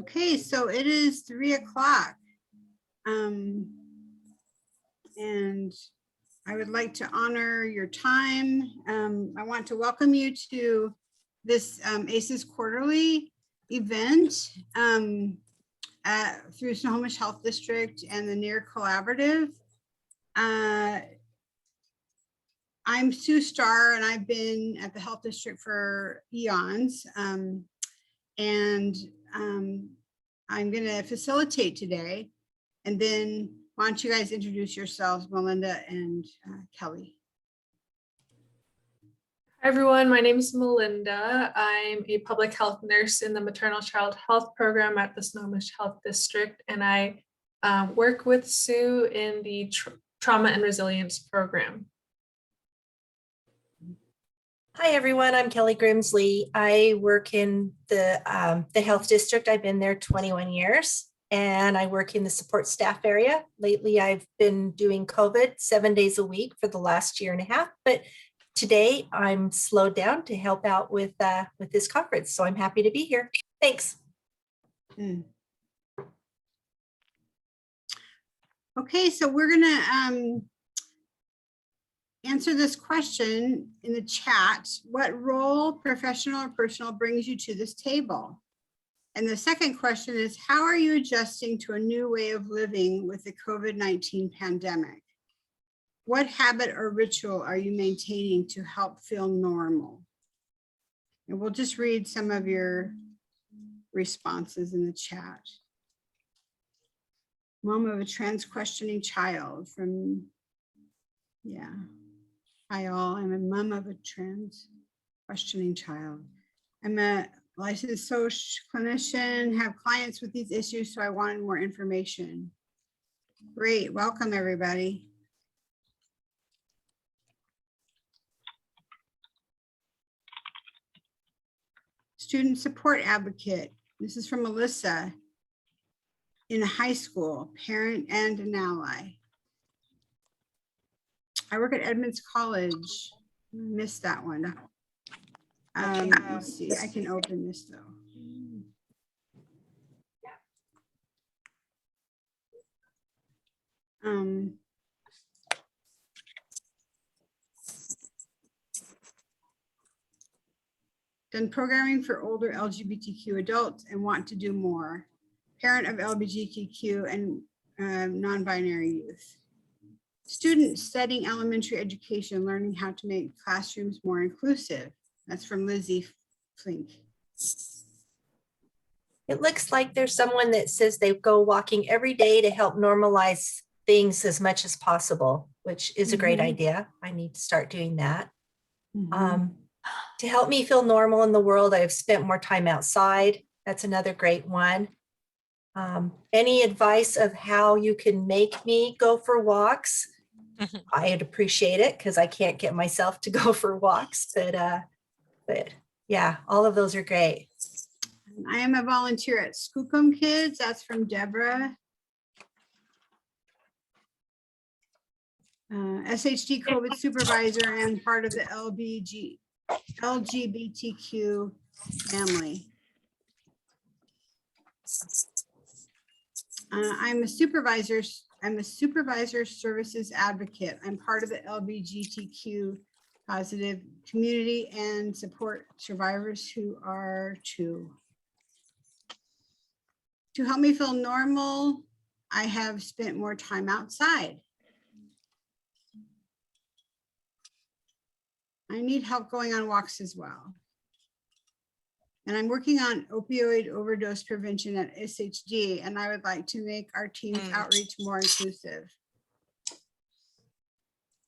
Okay, so it is 3 o'clock. And I would like to honor your time. I want to welcome you to this ACES quarterly event through Snohomish Health District and the NEAR Collaborative. I'm Sue Starr, and I've been at the Health District for eons. I'm going to facilitate today. And then why don't you guys introduce yourselves, Melinda and Kelly. Hi everyone, my name is Melinda. I'm a public health nurse in the maternal child health program at the Snohomish Health District, and I work with Sue in the trauma and resilience program. Hi everyone, I'm Kelly Grimsley. I work in the health district. I've been there 21 years and I work in the support staff area. Lately, I've been doing COVID 7 days a week for the last year and a half, but today I'm slowed down to help out with this conference. So I'm happy to be here. Thanks. Okay, so we're gonna answer this question in the chat. What role, professional or personal, brings you to this table? And the second question is, how are you adjusting to a new way of living with the COVID-19 pandemic? What habit or ritual are you maintaining to help feel normal? And we'll just read some of your responses in the chat. Mom of a trans questioning child from, yeah. Hi all, I'm a mom of a trans questioning child. I'm a licensed social clinician, have clients with these issues, so I wanted more information. Great, welcome everybody. Student support advocate. This is from Melissa. In a high school, parent and an ally. I work at Edmonds College. I missed that one. Let's see, I can open this though. Done programming for older LGBTQ adults and want to do more. Parent of LGBTQ and non-binary youth. Student studying elementary education, learning how to make classrooms more inclusive. That's from Lizzie Flink. It looks like there's someone that says they go walking every day to help normalize things as much as possible, which is a great idea. I need to start doing that. To help me feel normal in the world, I've spent more time outside. That's another great one. Any advice of how you can make me go for walks? I'd appreciate it because I can't get myself to go for walks, but yeah, all of those are great. I am a volunteer at Skookum Kids. That's from Deborah. SHD COVID supervisor and part of the LGBTQ family. I'm a supervisor services advocate. I'm part of the LGBTQ positive community and support survivors who are too. To help me feel normal, I have spent more time outside. I need help going on walks as well. And I'm working on opioid overdose prevention at SHD, and I would like to make our team's outreach more inclusive.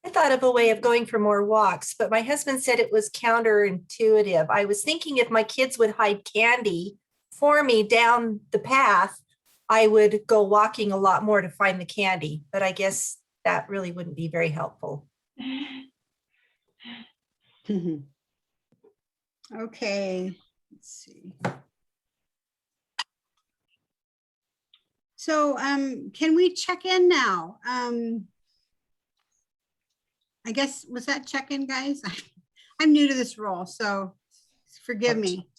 I thought of a way of going for more walks, but my husband said it was counterintuitive. I was thinking if my kids would hide candy for me down the path, I would go walking a lot more to find the candy, but I guess that really wouldn't be very helpful. Okay, let's see. So can we check in now? I guess, was that check-in, guys? I'm new to this role, so forgive me.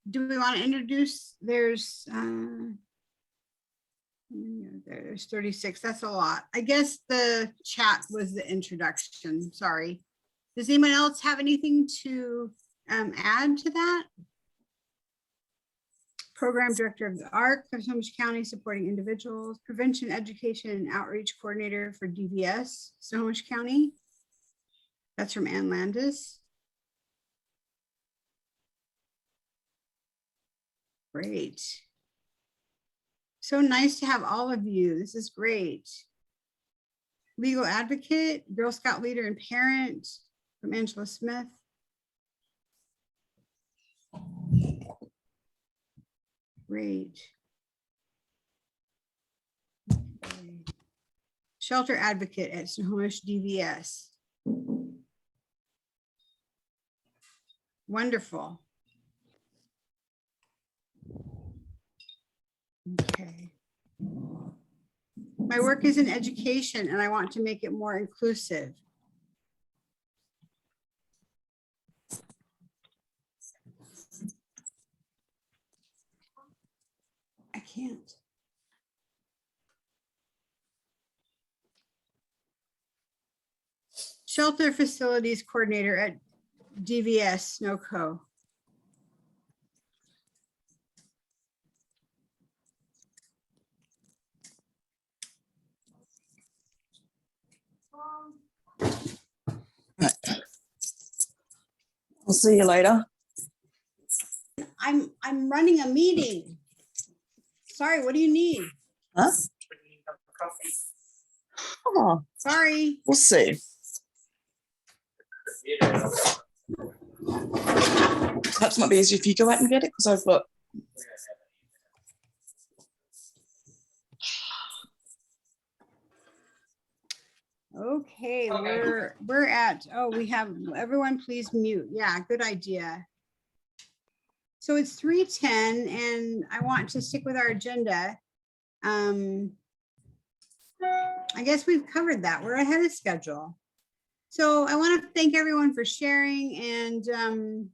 do we want to introduce? There's 36. That's a lot. I guess the chat was the introduction. Sorry. Does anyone else have anything to add to that? Program Director of the ARC of Snohomish County, supporting individuals, Prevention, Education, and Outreach Coordinator for DVS, Snohomish County. That's from Ann Landis. Great. So nice to have all of you. This is great. Legal advocate, Girl Scout leader and parent from Angela Smith. Great. Okay. Shelter advocate at Snohomish DVS. Wonderful. Okay. My work is in education and I want to make it more inclusive. I can't. Shelter facilities coordinator at DVS SNOCO. I'll see you later. I'm running a meeting. Sorry, what do you need? Huh? Oh, Sorry. we'll see. Perhaps might be easier if you go out and get it because I've got. Okay, we're at, oh, we have, everyone please mute. Yeah, good idea. So it's 3:10 and I want to stick with our agenda. I guess we've covered that. We're ahead of schedule. So I want to thank everyone for sharing, and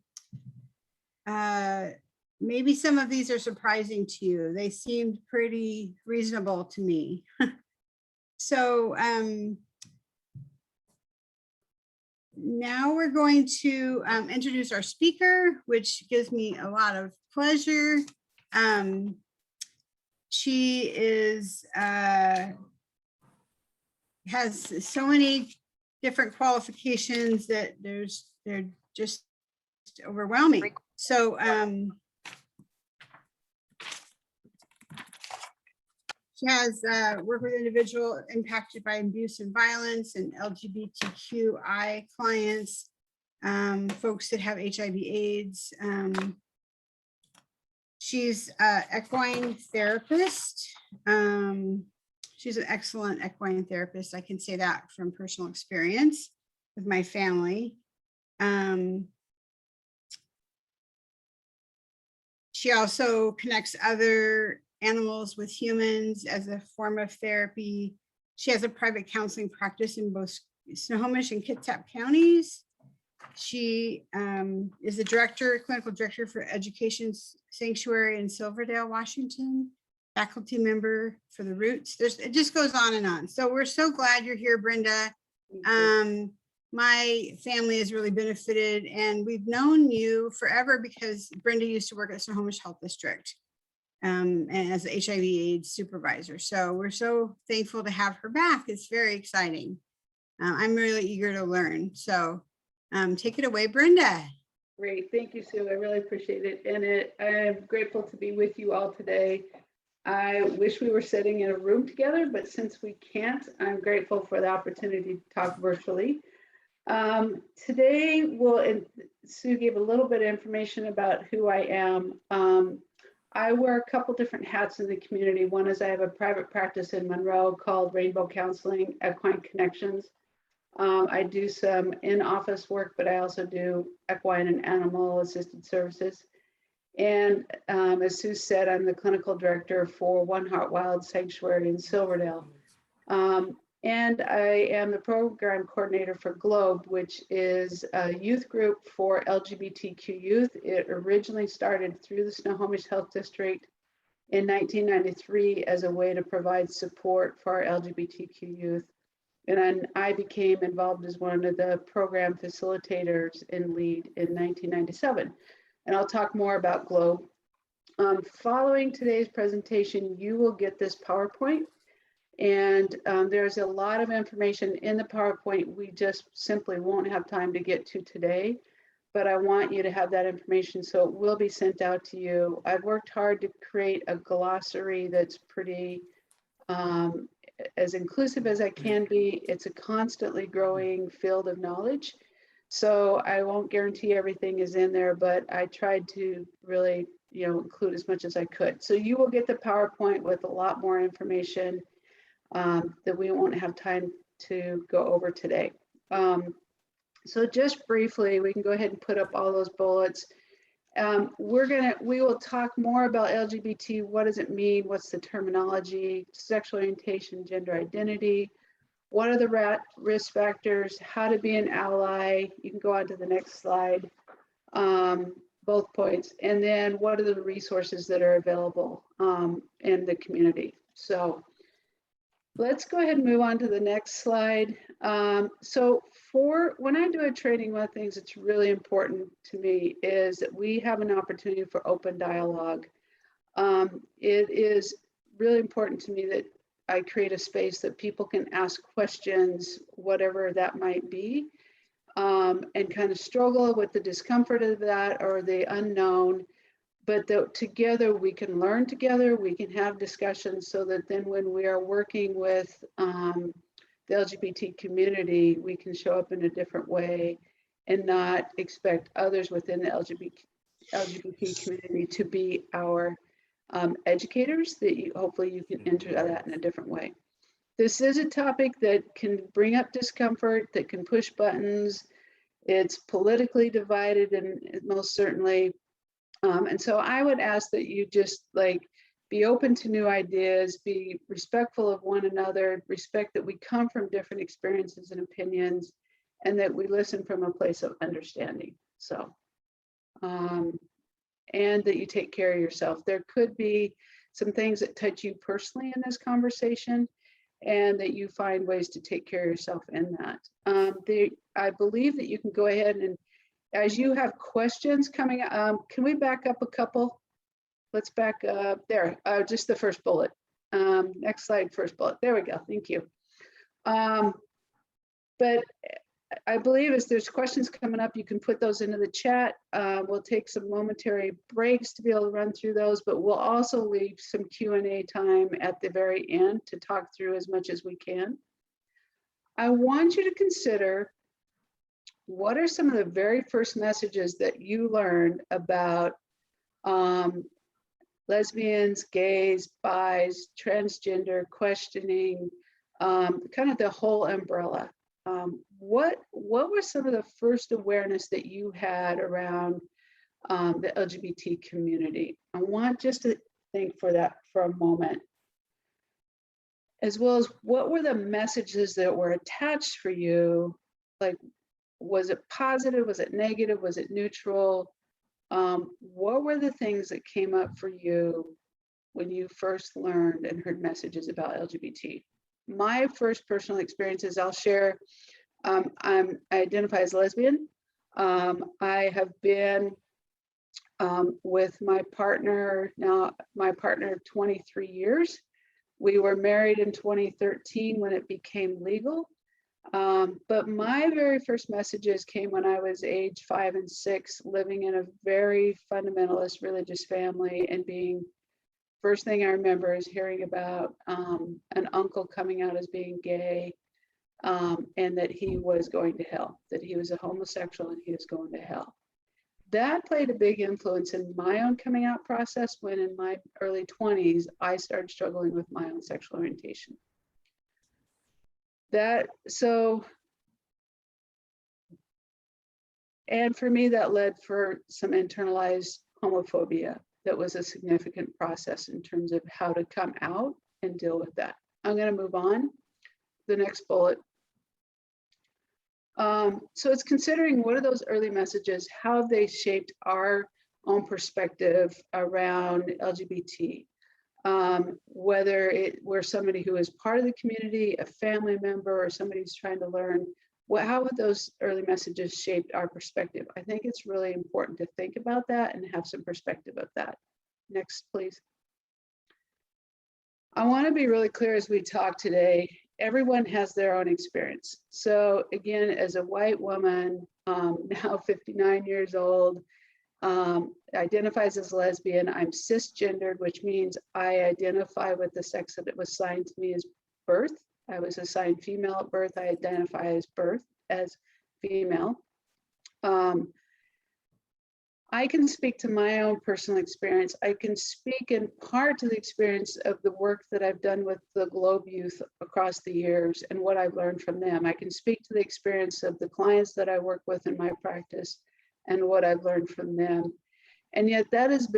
maybe some of these are surprising to you. They seemed pretty reasonable to me. So now we're going to introduce our speaker, which gives me a lot of pleasure. She is has so many different qualifications that they're just overwhelming. So she has worked with individuals impacted by abuse and violence and LGBTQI clients, folks that have HIV/AIDS. She's an equine therapist. She's an excellent equine therapist. I can say that from personal experience with my family. She also connects other animals with humans as a form of therapy. She has a private counseling practice in both Snohomish and Kitsap counties. She is the clinical director for Education Sanctuary in Silverdale, Washington, faculty member for the Roots. It just goes on and on. So we're so glad you're here, Brenda. My family has really benefited, and we've known you forever because Brenda used to work at Snohomish Health District and as an HIV/AIDS supervisor. So we're so thankful to have her back. It's very exciting. I'm really eager to learn. So take it away, Brenda. Great, thank you, Sue. I really appreciate it. And I'm grateful to be with you all today. I wish we were sitting in a room together, but since we can't, I'm grateful for the opportunity to talk virtually. Today, Sue gave a little bit of information about who I am. I wear a couple different hats in the community. One is I have a private practice in Monroe called Rainbow Counseling, Equine Connections. I do some in-office work, but I also do equine and animal assisted services. And as Sue said, I'm the clinical director for One Heart Wild Sanctuary in Silverdale. And I am the program coordinator for GLOBE, which is a youth group for LGBTQ youth. It originally started through the Snohomish Health District in 1993 as a way to provide support for our LGBTQ youth. And then I became involved as one of the program facilitators and lead in 1997. And I'll talk more about GLOBE. Following today's presentation, you will get this PowerPoint. And there's a lot of information in the PowerPoint we just simply won't have time to get to today. But I want you to have that information, so it will be sent out to you. I've worked hard to create a glossary that's pretty as inclusive as I can be. It's a constantly growing field of knowledge. So I won't guarantee everything is in there, but I tried to really, include as much as I could. So you will get the PowerPoint with a lot more information that we won't have time to go over today. So just briefly, we can go ahead and put up all those bullets. We will talk more about LGBT. What does it mean? What's the terminology? Sexual orientation, gender identity. What are the risk factors? How to be an ally? You can go on to the next slide. Both points. And then what are the resources that are available in the community? So let's go ahead and move on to the next slide. So when I do a training, one of the things that's really important to me is that we have an opportunity for open dialogue. It is really important to me that I create a space that people can ask questions, whatever that might be, and kind of struggle with the discomfort of that or the unknown. But together we can learn together, we can have discussions so that then when we are working with the LGBT community, we can show up in a different way and not expect others within the LGBT community to be our educators, that hopefully you can enter that in a different way. This is a topic that can bring up discomfort, that can push buttons. It's politically divided, and most certainly. And so I would ask that you just be open to new ideas, be respectful of one another, respect that we come from different experiences and opinions, and that we listen from a place of understanding. So, and that you take care of yourself. There could be some things that touch you personally in this conversation, and that you find ways to take care of yourself in that. I believe that you can go ahead and, as you have questions coming, can we back up a couple? Let's back up there, just the first bullet. Next slide, first bullet. There we go, thank you. But I believe as there's questions coming up, you can put those into the chat. We'll take some momentary breaks to be able to run through those, but we'll also leave some Q&A time at the very end to talk through as much as we can. I want you to consider, what are some of the very first messages that you learned about lesbians, gays, bis, transgender, questioning, kind of the whole umbrella? What were some of the first awareness that you had around the LGBT community? I want just to think for that for a moment, as well as what were the messages that were attached for you? Was it positive? Was it negative? Was it neutral? What were the things that came up for you when you first learned and heard messages about LGBT? My first personal experiences, I'll share. I identify as lesbian. I have been with my partner, 23 years. We were married in 2013 when it became legal. But my very first messages came when I was age 5 and 6, living in a very fundamentalist religious family, and first thing I remember is hearing about an uncle coming out as being gay, and that he was going to hell, that he was a homosexual and he was going to hell. That played a big influence in my own coming out process, when in my early 20s, I started struggling with my own sexual orientation. And for me, that led for some internalized homophobia. That was a significant process in terms of how to come out and deal with that. I'm going to move on. the next bullet. So it's considering what are those early messages, how have they shaped our own perspective around LGBT, whether we're somebody who is part of the community, a family member, or somebody who's trying to learn, how would those early messages shaped our perspective? I think it's really important to think about that and have some perspective of that. Next, please. I want to be really clear as we talk today. Everyone has their own experience. So again, as a white woman, now 59 years old, identifies as lesbian, I'm cisgendered, which means I identify with the sex that was assigned to me as birth. I was assigned female at birth. I identify as female. I can speak to my own personal experience. I can speak in part to the experience of the work that I've done with the Globe Youth across the years and what I've learned from them. I can speak to the experience of the clients that I work with in my practice and what I've learned from them. And yet that is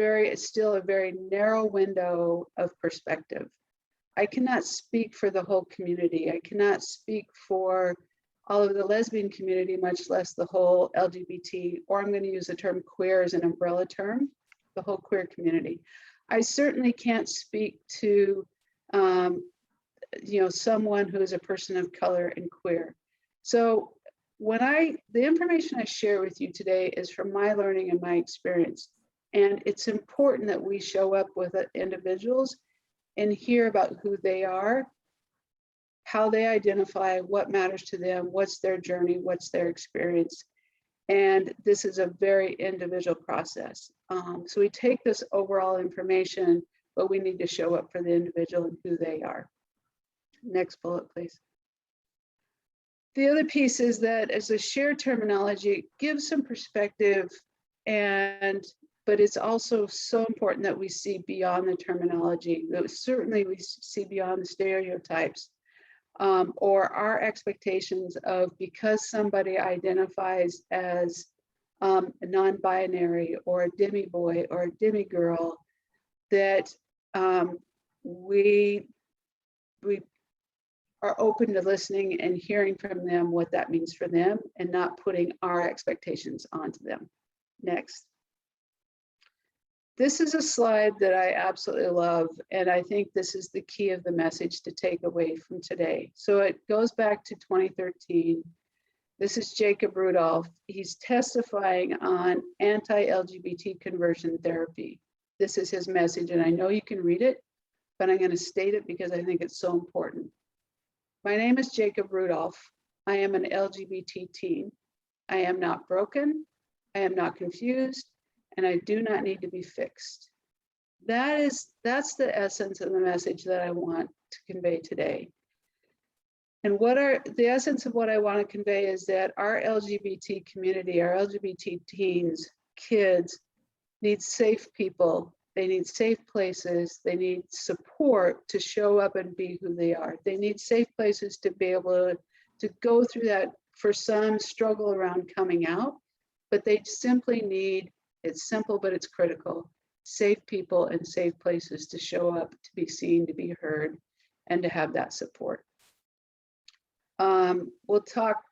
still a very narrow window of perspective. I cannot speak for the whole community. I cannot speak for all of the lesbian community, much less the whole LGBT, or I'm going to use the term queer as an umbrella term, the whole queer community. I certainly can't speak to, someone who is a person of color and queer. So the information I share with you today is from my learning and my experience. And it's important that we show up with individuals and hear about who they are, how they identify, what matters to them, what's their journey, what's their experience. And this is a very individual process. So we take this overall information, but we need to show up for the individual and who they are. Next bullet, please. The other piece is that as a shared terminology, it gives some perspective, but it's also so important that we see beyond the terminology. Certainly we see beyond the stereotypes. Or our expectations of, because somebody identifies as a non-binary or a demi-boy or a demi-girl, that we are open to listening and hearing from them what that means for them and not putting our expectations onto them. Next. This is a slide that I absolutely love, and I think this is the key of the message to take away from today. So it goes back to 2013. This is Jacob Rudolph. He's testifying on anti-LGBT conversion therapy. This is his message, and I know you can read it, but I'm going to state it because I think it's so important. My name is Jacob Rudolph. I am an LGBT teen. I am not broken. I am not confused. And I do not need to be fixed. That's the essence of the message that I want to convey today. And the essence of what I want to convey is that our LGBT community, our LGBT teens, kids, need safe people. They need safe places. They need support to show up and be who they are. They need safe places to be able to go through that, for some, struggle around coming out, but they simply need, it's simple, but it's critical, safe people and safe places to show up, to be seen, to be heard, and to have that support. We'll talk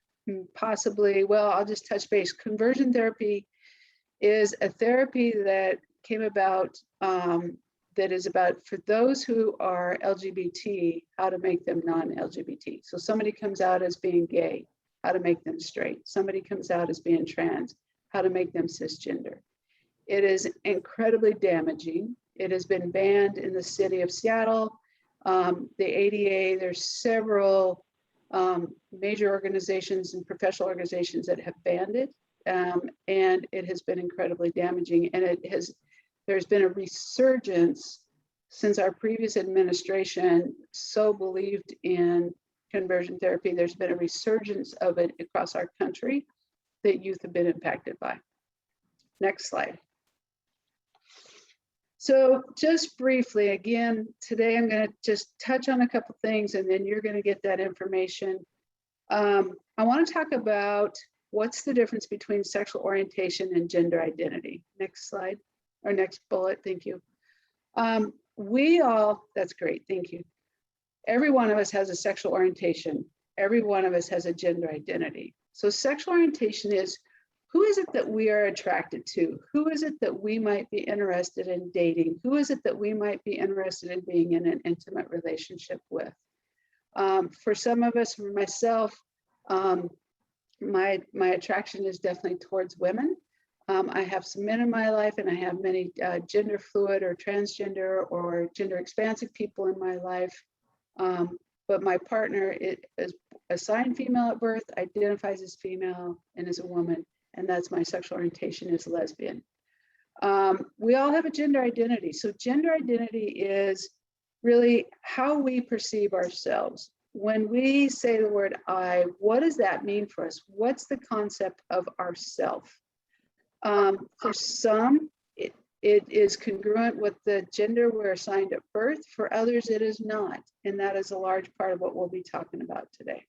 possibly, well, I'll just touch base. Conversion therapy is a therapy that came about, that is about, for those who are LGBT, how to make them non-LGBT. So somebody comes out as being gay, how to make them straight. Somebody comes out as being trans, how to make them cisgender. It is incredibly damaging. It has been banned in the city of Seattle. The ADA, there's several major organizations and professional organizations that have banned it. And it has been incredibly damaging. And there's been a resurgence since our previous administration so believed in conversion therapy. There's been a resurgence of it across our country that youth have been impacted by. Next slide. So just briefly, again, today I'm going to just touch on a couple things and then you're going to get that information. I want to talk about what's the difference between sexual orientation and gender identity. Next slide, or next bullet, thank you. That's great, thank you. every one of us has a sexual orientation. Every one of us has a gender identity. So sexual orientation is, who is it that we are attracted to? Who is it that we might be interested in dating? Who is it that we might be interested in being in an intimate relationship with? For some of us, for myself, my attraction is definitely towards women. I have some men in my life, and I have many gender fluid or transgender or gender expansive people in my life. But my partner is assigned female at birth, identifies as female, and is a woman. And that's my sexual orientation is lesbian. We all have a gender identity. So gender identity is really how we perceive ourselves. When we say the word I, what does that mean for us? What's the concept of ourself? For some, it is congruent with the gender we're assigned at birth. For others, it is not. And that is a large part of what we'll be talking about today.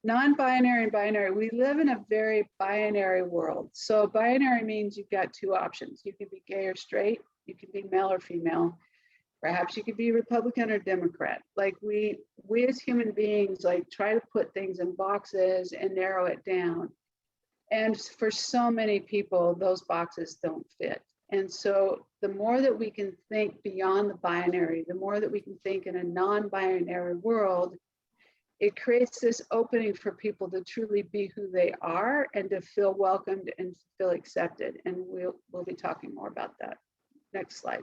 Non-binary and binary, we live in a very binary world. So binary means you've got two options. You can be gay or straight, you can be male or female. Perhaps you could be Republican or Democrat. Like we as human beings, like try to put things in boxes and narrow it down. And for so many people, those boxes don't fit. And so the more that we can think beyond the binary, the more that we can think in a non-binary world, it creates this opening for people to truly be who they are and to feel welcomed and feel accepted. And we'll be talking more about that. Next slide.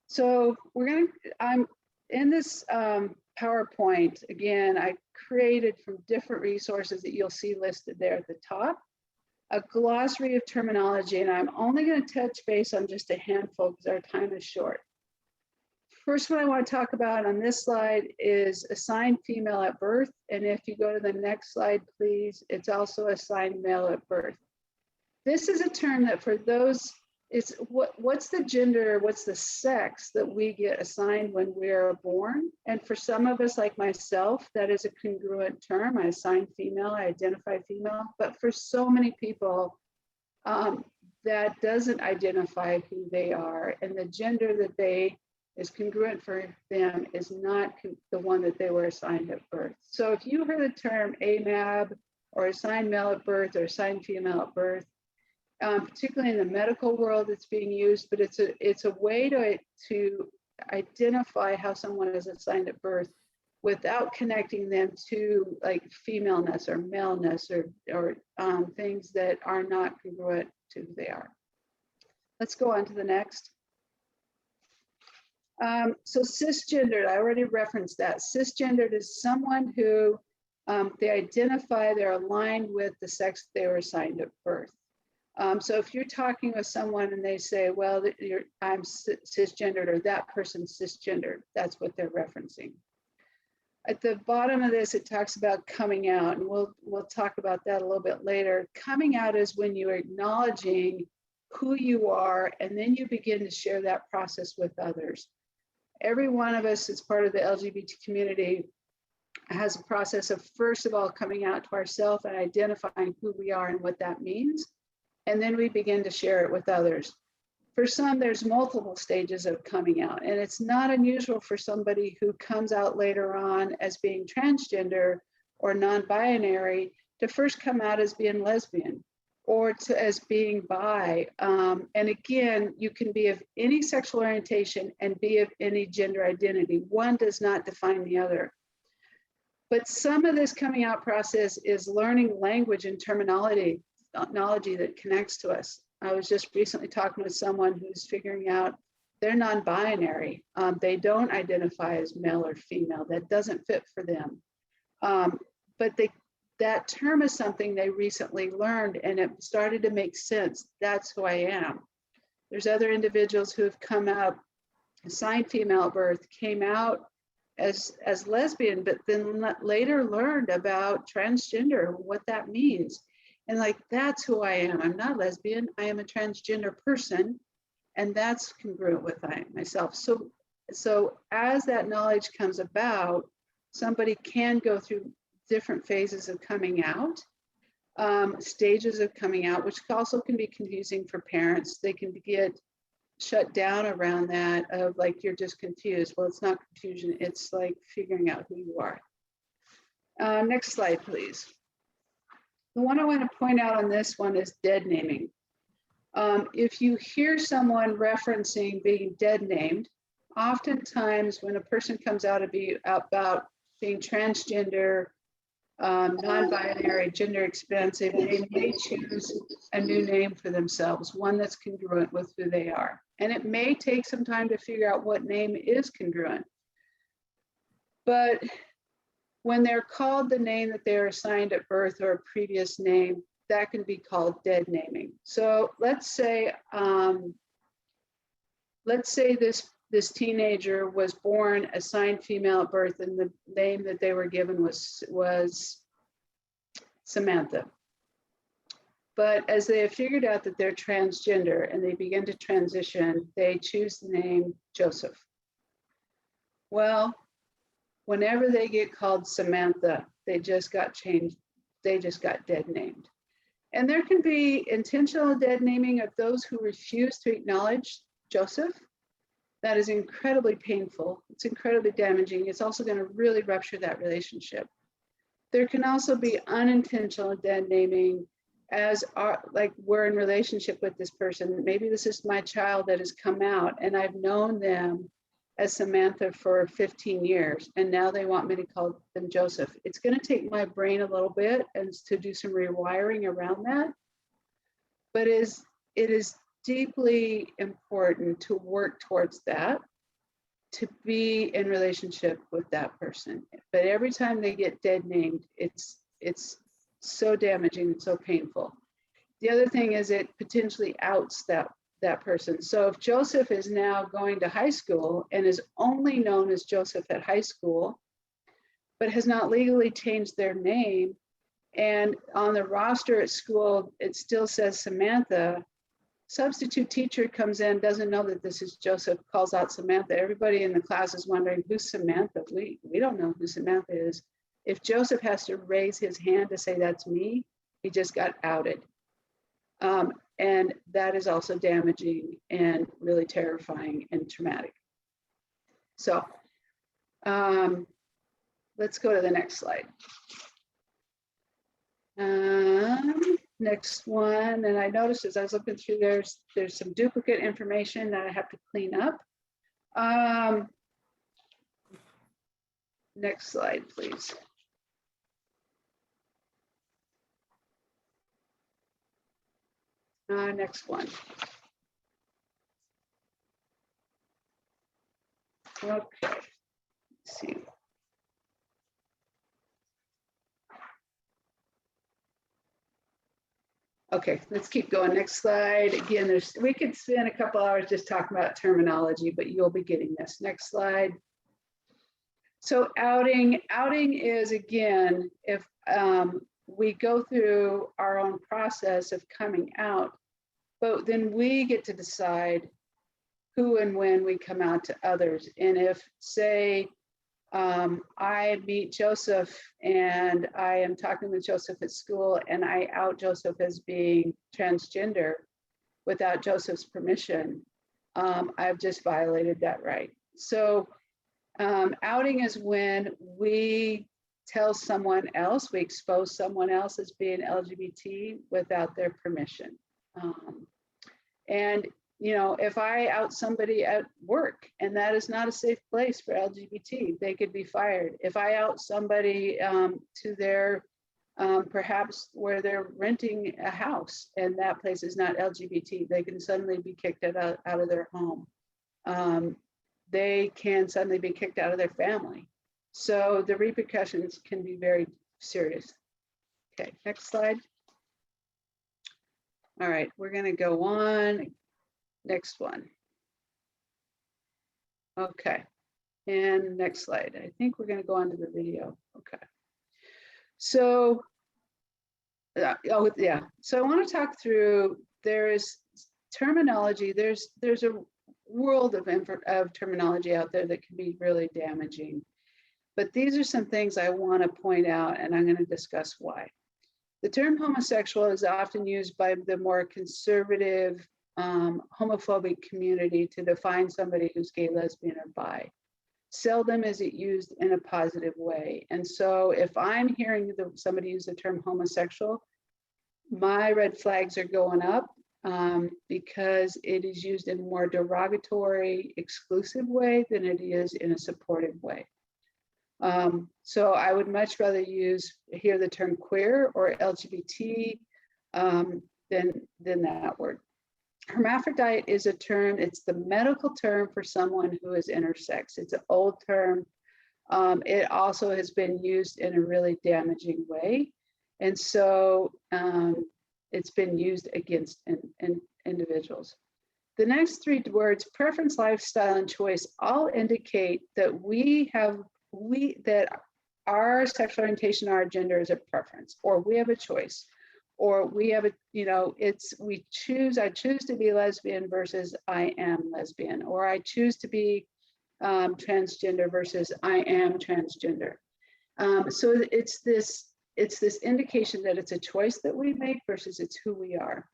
So I'm in this PowerPoint, again, I created from different resources that you'll see listed there at the top, a glossary of terminology, and I'm only going to touch base on just a handful because our time is short. First one I want to talk about on this slide is assigned female at birth. And if you go to the next slide, please, it's also assigned male at birth. This is a term that for those, it's what's the gender, what's the sex that we get assigned when we're born? And for some of us, like myself, that is a congruent term. I assign female, I identify female. But for so many people, that doesn't identify who they are. And the gender that is congruent for them is not the one that they were assigned at birth. So if you heard the term AMAB or assigned male at birth or assigned female at birth, particularly in the medical world, it's being used, but it's a way to identify how someone is assigned at birth without connecting them to like femaleness or maleness or things that are not congruent to who they are. Let's go on to the next. So cisgendered, I already referenced that. Cisgendered is someone who they identify, they're aligned with the sex they were assigned at birth. So if you're talking with someone and they say, well, I'm cisgendered or that person's cisgendered, that's what they're referencing. At the bottom of this, it talks about coming out, and we'll talk about that a little bit later. Coming out is when you're acknowledging who you are, and then you begin to share that process with others. Every one of us as part of the LGBT community has a process of, first of all, coming out to ourselves and identifying who we are and what that means. And then we begin to share it with others. For some, there's multiple stages of coming out. And it's not unusual for somebody who comes out later on as being transgender or non-binary to first come out as being lesbian or as being bi. And again, you can be of any sexual orientation and be of any gender identity. One does not define the other. But some of this coming out process is learning language and terminology that connects to us. I was just recently talking with someone who's figuring out they're non-binary. They don't identify as male or female. That doesn't fit for them. But that term is something they recently learned, and it started to make sense. That's who I am. There's other individuals who have come out, assigned female at birth, came out as lesbian, but then later learned about transgender, what that means. And like, that's who I am. I'm not lesbian. I am a transgender person. And that's congruent with myself. So as that knowledge comes about, somebody can go through different phases of coming out, stages of coming out, which also can be confusing for parents. They can get shut down around that of like, you're just confused. Well, it's not confusion. It's like figuring out who you are. Next slide, please. The one I want to point out on this one is dead naming. If you hear someone referencing being dead named, oftentimes when a person comes out about being transgender, non-binary, gender expansive, they may choose a new name for themselves, one that's congruent with who they are. And it may take some time to figure out what name is congruent. But when they're called the name that they're assigned at birth or a previous name, that can be called dead naming. So let's say this teenager was born assigned female at birth, and the name that they were given was Samantha. But as they have figured out that they're transgender and they begin to transition, they choose the name Joseph. Well, whenever they get called Samantha, they just got changed. They just got dead named. And there can be intentional dead naming of those who refuse to acknowledge Joseph. That is incredibly painful. It's incredibly damaging. It's also going to really rupture that relationship. There can also be unintentional dead naming as like we're in relationship with this person. Maybe this is my child that has come out and I've known them as Samantha for 15 years, and now they want me to call them Joseph. It's going to take my brain a little bit and to do some rewiring around that. But it is deeply important to work towards that, to be in relationship with that person. But every time they get dead named, it's so damaging and so painful. The other thing is it potentially outs that person. So if Joseph is now going to high school and is only known as Joseph at high school, but has not legally changed their name, and on the roster at school, it still says Samantha, substitute teacher comes in, doesn't know that this is Joseph, calls out Samantha. Everybody in the class is wondering, who's Samantha? We don't know who Samantha is. If Joseph has to raise his hand to say that's me, he just got outed. And that is also damaging and really terrifying and traumatic. So let's go to the next slide. Next one, and I noticed as I was looking through, there's some duplicate information that I have to clean up. Next slide, please. Next one. Okay, let's see. Okay, let's keep going. Next slide. Again, we could spend a couple hours just talking about terminology, but you'll be getting this. Next slide. So outing is, again, if we go through our own process of coming out, but then we get to decide who and when we come out to others. And if, say, I meet Joseph and I am talking with Joseph at school and I out Joseph as being transgender without Joseph's permission, I've just violated that right. So outing is when we tell someone else, we expose someone else as being LGBT without their permission. And you know, if I out somebody at work and that is not a safe place for LGBT, they could be fired. If I out somebody to their, perhaps where they're renting a house and that place is not LGBT, they can suddenly be kicked out of their home. They can suddenly be kicked out of their family. So the repercussions can be very serious. Okay, next slide. All right, we're gonna go on. Next one. Okay, and next slide. I think we're gonna go on to the video. Okay. So, oh yeah. So I wanna talk through, there is terminology, there's a world of terminology out there that can be really damaging. But these are some things I wanna point out and I'm gonna discuss why. The term homosexual is often used by the more conservative homophobic community to define somebody who's gay, lesbian, or bi. Seldom is it used in a positive way. And so if I'm hearing somebody use the term homosexual, my red flags are going up because it is used in a more derogatory, exclusive way than it is in a supportive way. So I would much rather hear the term queer or LGBT than that word. Hermaphrodite is a term, it's the medical term for someone who is intersex. It's an old term. It also has been used in a really damaging way. And so it's been used against individuals. The next three words, preference, lifestyle, and choice, all indicate that that our sexual orientation, our gender is a preference, or we have a choice, or we have a, I choose to be lesbian versus I am lesbian, or I choose to be transgender versus I am transgender. So it's this indication that it's a choice that we make versus it's who we are.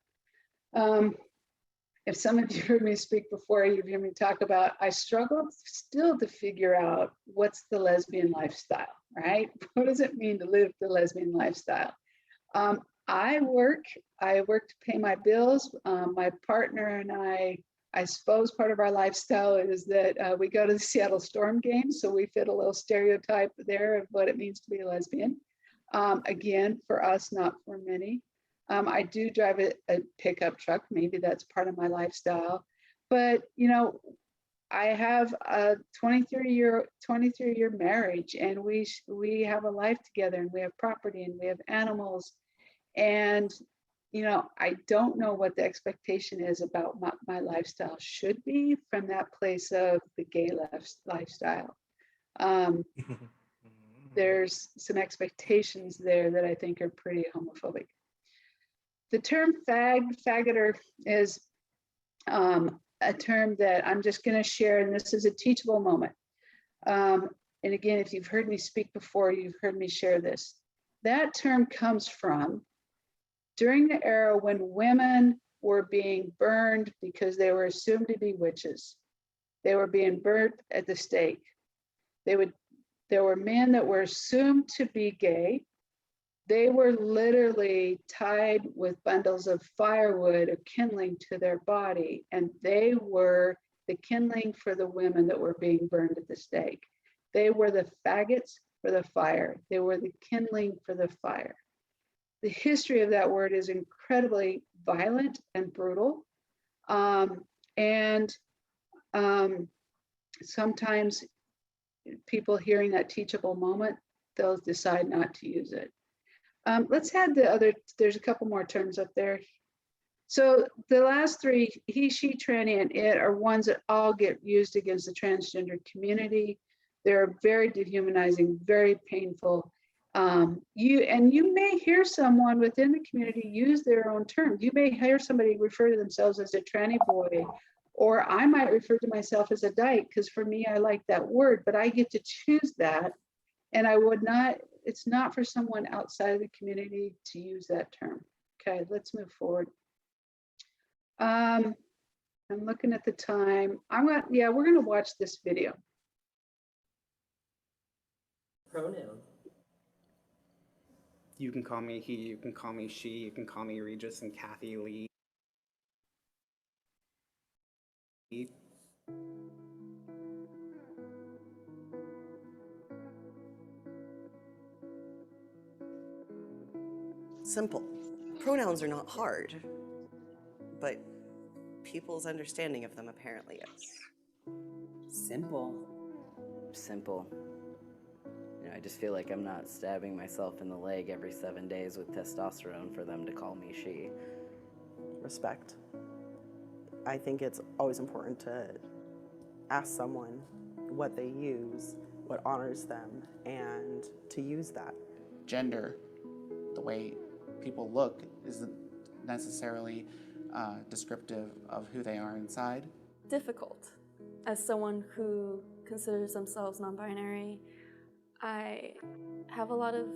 If some of you heard me speak before, you've heard me talk about, I struggle still to figure out what's the lesbian lifestyle, right? What does it mean to live the lesbian lifestyle? I work to pay my bills. My partner and I suppose part of our lifestyle is that we go to the Seattle Storm games, so we fit a little stereotype there of what it means to be a lesbian. Again, for us, not for many. I do drive a pickup truck. Maybe that's part of my lifestyle. But, I have a 23-year marriage, and we have a life together, and we have property, and we have animals. And, I don't know what the expectation is about my lifestyle should be from that place of the gay lifestyle. There's some expectations there that I think are pretty homophobic. The term faggoter is a term that I'm just going to share, and this is a teachable moment. And again, if you've heard me speak before, you've heard me share this. That term comes from during the era when women were being burned because they were assumed to be witches. They were being burnt at the stake. There were men that were assumed to be gay. They were literally tied with bundles of firewood or kindling to their body, and they were the kindling for the women that were being burned at the stake. They were the faggots for the fire. They were the kindling for the fire. The history of that word is incredibly violent and brutal. Sometimes people hearing that teachable moment, they'll decide not to use it. Let's add there's a couple more terms up there. So the last three, he, she, tranny, and it are ones that all get used against the transgender community. They're very dehumanizing, very painful. You may hear someone within the community use their own term. You may hear somebody refer to themselves as a tranny boy, or I might refer to myself as a dyke, because for me, I like that word, but I get to choose that. And I would not, it's not for someone outside of the community to use that term. Okay, let's move forward. I'm looking at the time. We're gonna watch this video. Pronoun. You can call me he, you can call me she, you can call me Regis and Kathy Lee. Simple. Pronouns are not hard, but people's understanding of them apparently is. Simple. Simple. I just feel like I'm not stabbing myself in the leg every 7 days with testosterone for them to call me she. Respect. I think it's always important to ask someone what they use, what honors them, and to use that. Gender, the way people look, isn't necessarily descriptive of who they are inside. Difficult. As someone who considers themselves non-binary, I have a lot of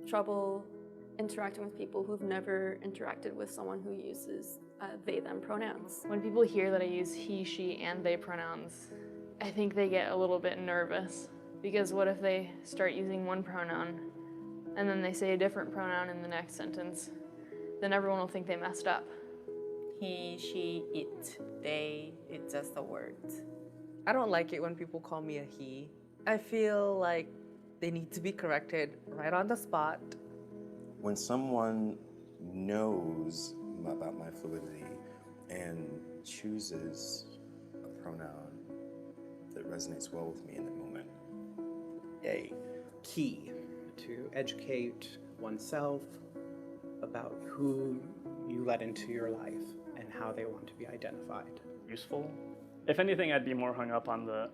trouble interacting with people who've never interacted with someone who uses they, them pronouns. When people hear that I use he, she, and they pronouns, I think they get a little bit nervous, because what if they start using one pronoun and then they say a different pronoun in the next sentence? Then everyone will think they messed up. He, she, it, they, it's just a word. I don't like it when people call me a he. I feel like they need to be corrected right on the spot. When someone knows about my fluidity and chooses a pronoun that resonates well with me in the moment, yay. Key to educate oneself about who you let into your life and how they want to be identified. Useful. If anything, I'd be more hung up on the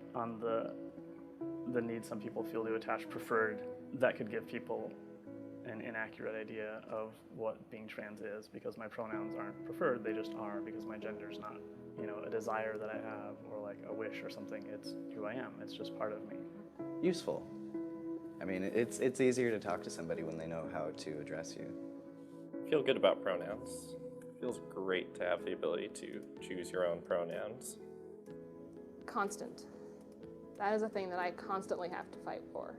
need some people feel to attach preferred. That could give people an inaccurate idea of what being trans is, because my pronouns aren't preferred, they just are, because my gender's not, a desire that I have or like a wish or something. It's who I am. It's just part of me. Useful. I mean, it's easier to talk to somebody when they know how to address you. Feel good about pronouns. It feels great to have the ability to choose your own pronouns. Constant. That is a thing that I constantly have to fight for.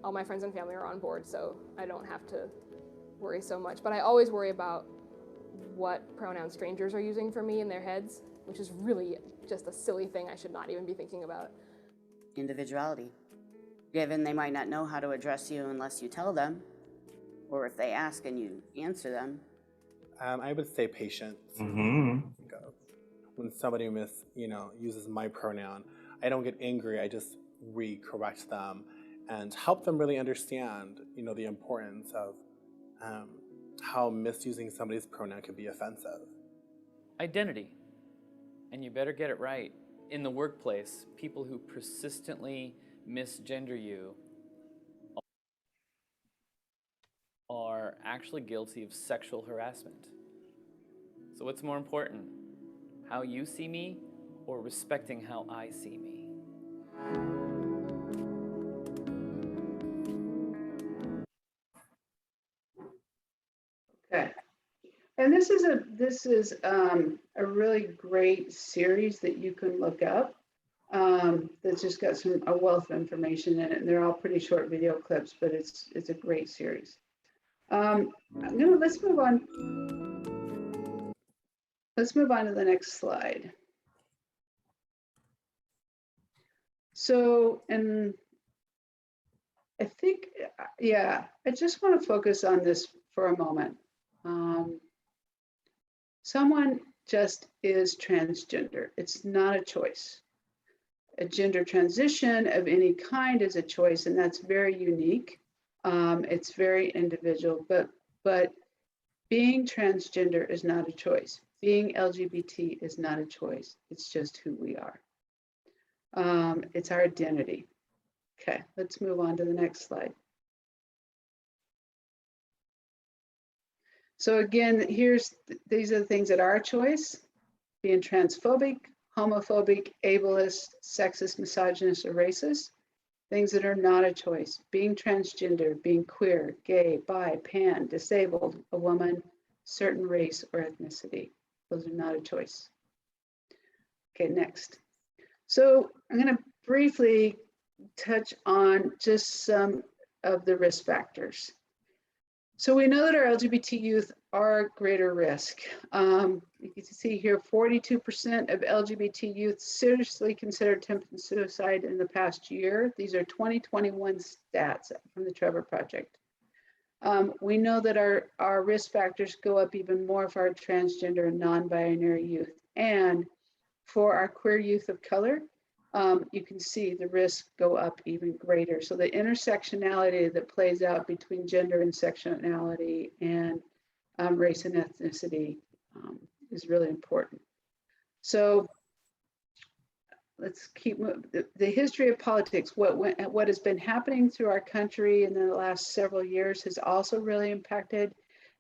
All my friends and family are on board, so I don't have to worry so much. But I always worry about what pronouns strangers are using for me in their heads, which is really just a silly thing I should not even be thinking about. Individuality. Given they might not know how to address you unless you tell them, or if they ask and you answer them. I would say patience. Mm-hmm. When somebody uses my pronoun, I don't get angry, I just re-correct them and help them really understand, the importance of how misusing somebody's pronoun can be offensive. Identity, and you better get it right. In the workplace, people who persistently misgender you are actually guilty of sexual harassment. So what's more important, how you see me or respecting how I see me? Okay. And this is a really great series that you can look up. That's just got a wealth of information in it, and they're all pretty short video clips, but it's a great series. Let's move on. Let's move on to the next slide. So, and I think, I just want to focus on this for a moment. Someone just is transgender. It's not a choice. A gender transition of any kind is a choice, and that's very unique. It's very individual, but being transgender is not a choice. Being LGBT is not a choice. It's just who we are. It's our identity. Okay, let's move on to the next slide. So again, these are the things that are a choice: being transphobic, homophobic, ableist, sexist, misogynist, or racist. Things that are not a choice: being transgender, being queer, gay, bi, pan, disabled, a woman, certain race or ethnicity. Those are not a choice. Okay, next. So I'm going to briefly touch on just some of the risk factors. So we know that our LGBT youth are at greater risk. You can see here, 42% of LGBT youth seriously considered attempting suicide in the past year. These are 2021 stats from the Trevor Project. We know that our risk factors go up even more for our transgender and non-binary youth. And for our queer youth of color, you can see the risks go up even greater. So the intersectionality that plays out between gender and sexuality and race and ethnicity is really important. So let's keep moving. The history of politics, what has been happening through our country in the last several years has also really impacted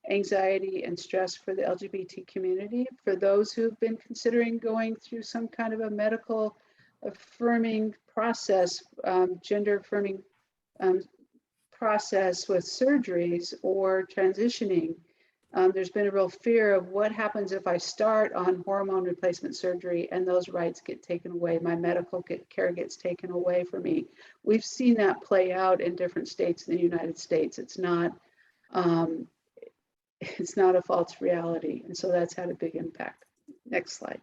anxiety and stress for the LGBT community. For those who have been considering going through some kind of a medical affirming process, gender affirming process with surgeries or transitioning, there's been a real fear of what happens if I start on hormone replacement surgery and those rights get taken away, my medical care gets taken away from me. We've seen that play out in different states in the United States. It's not a false reality, and so that's had a big impact. Next slide.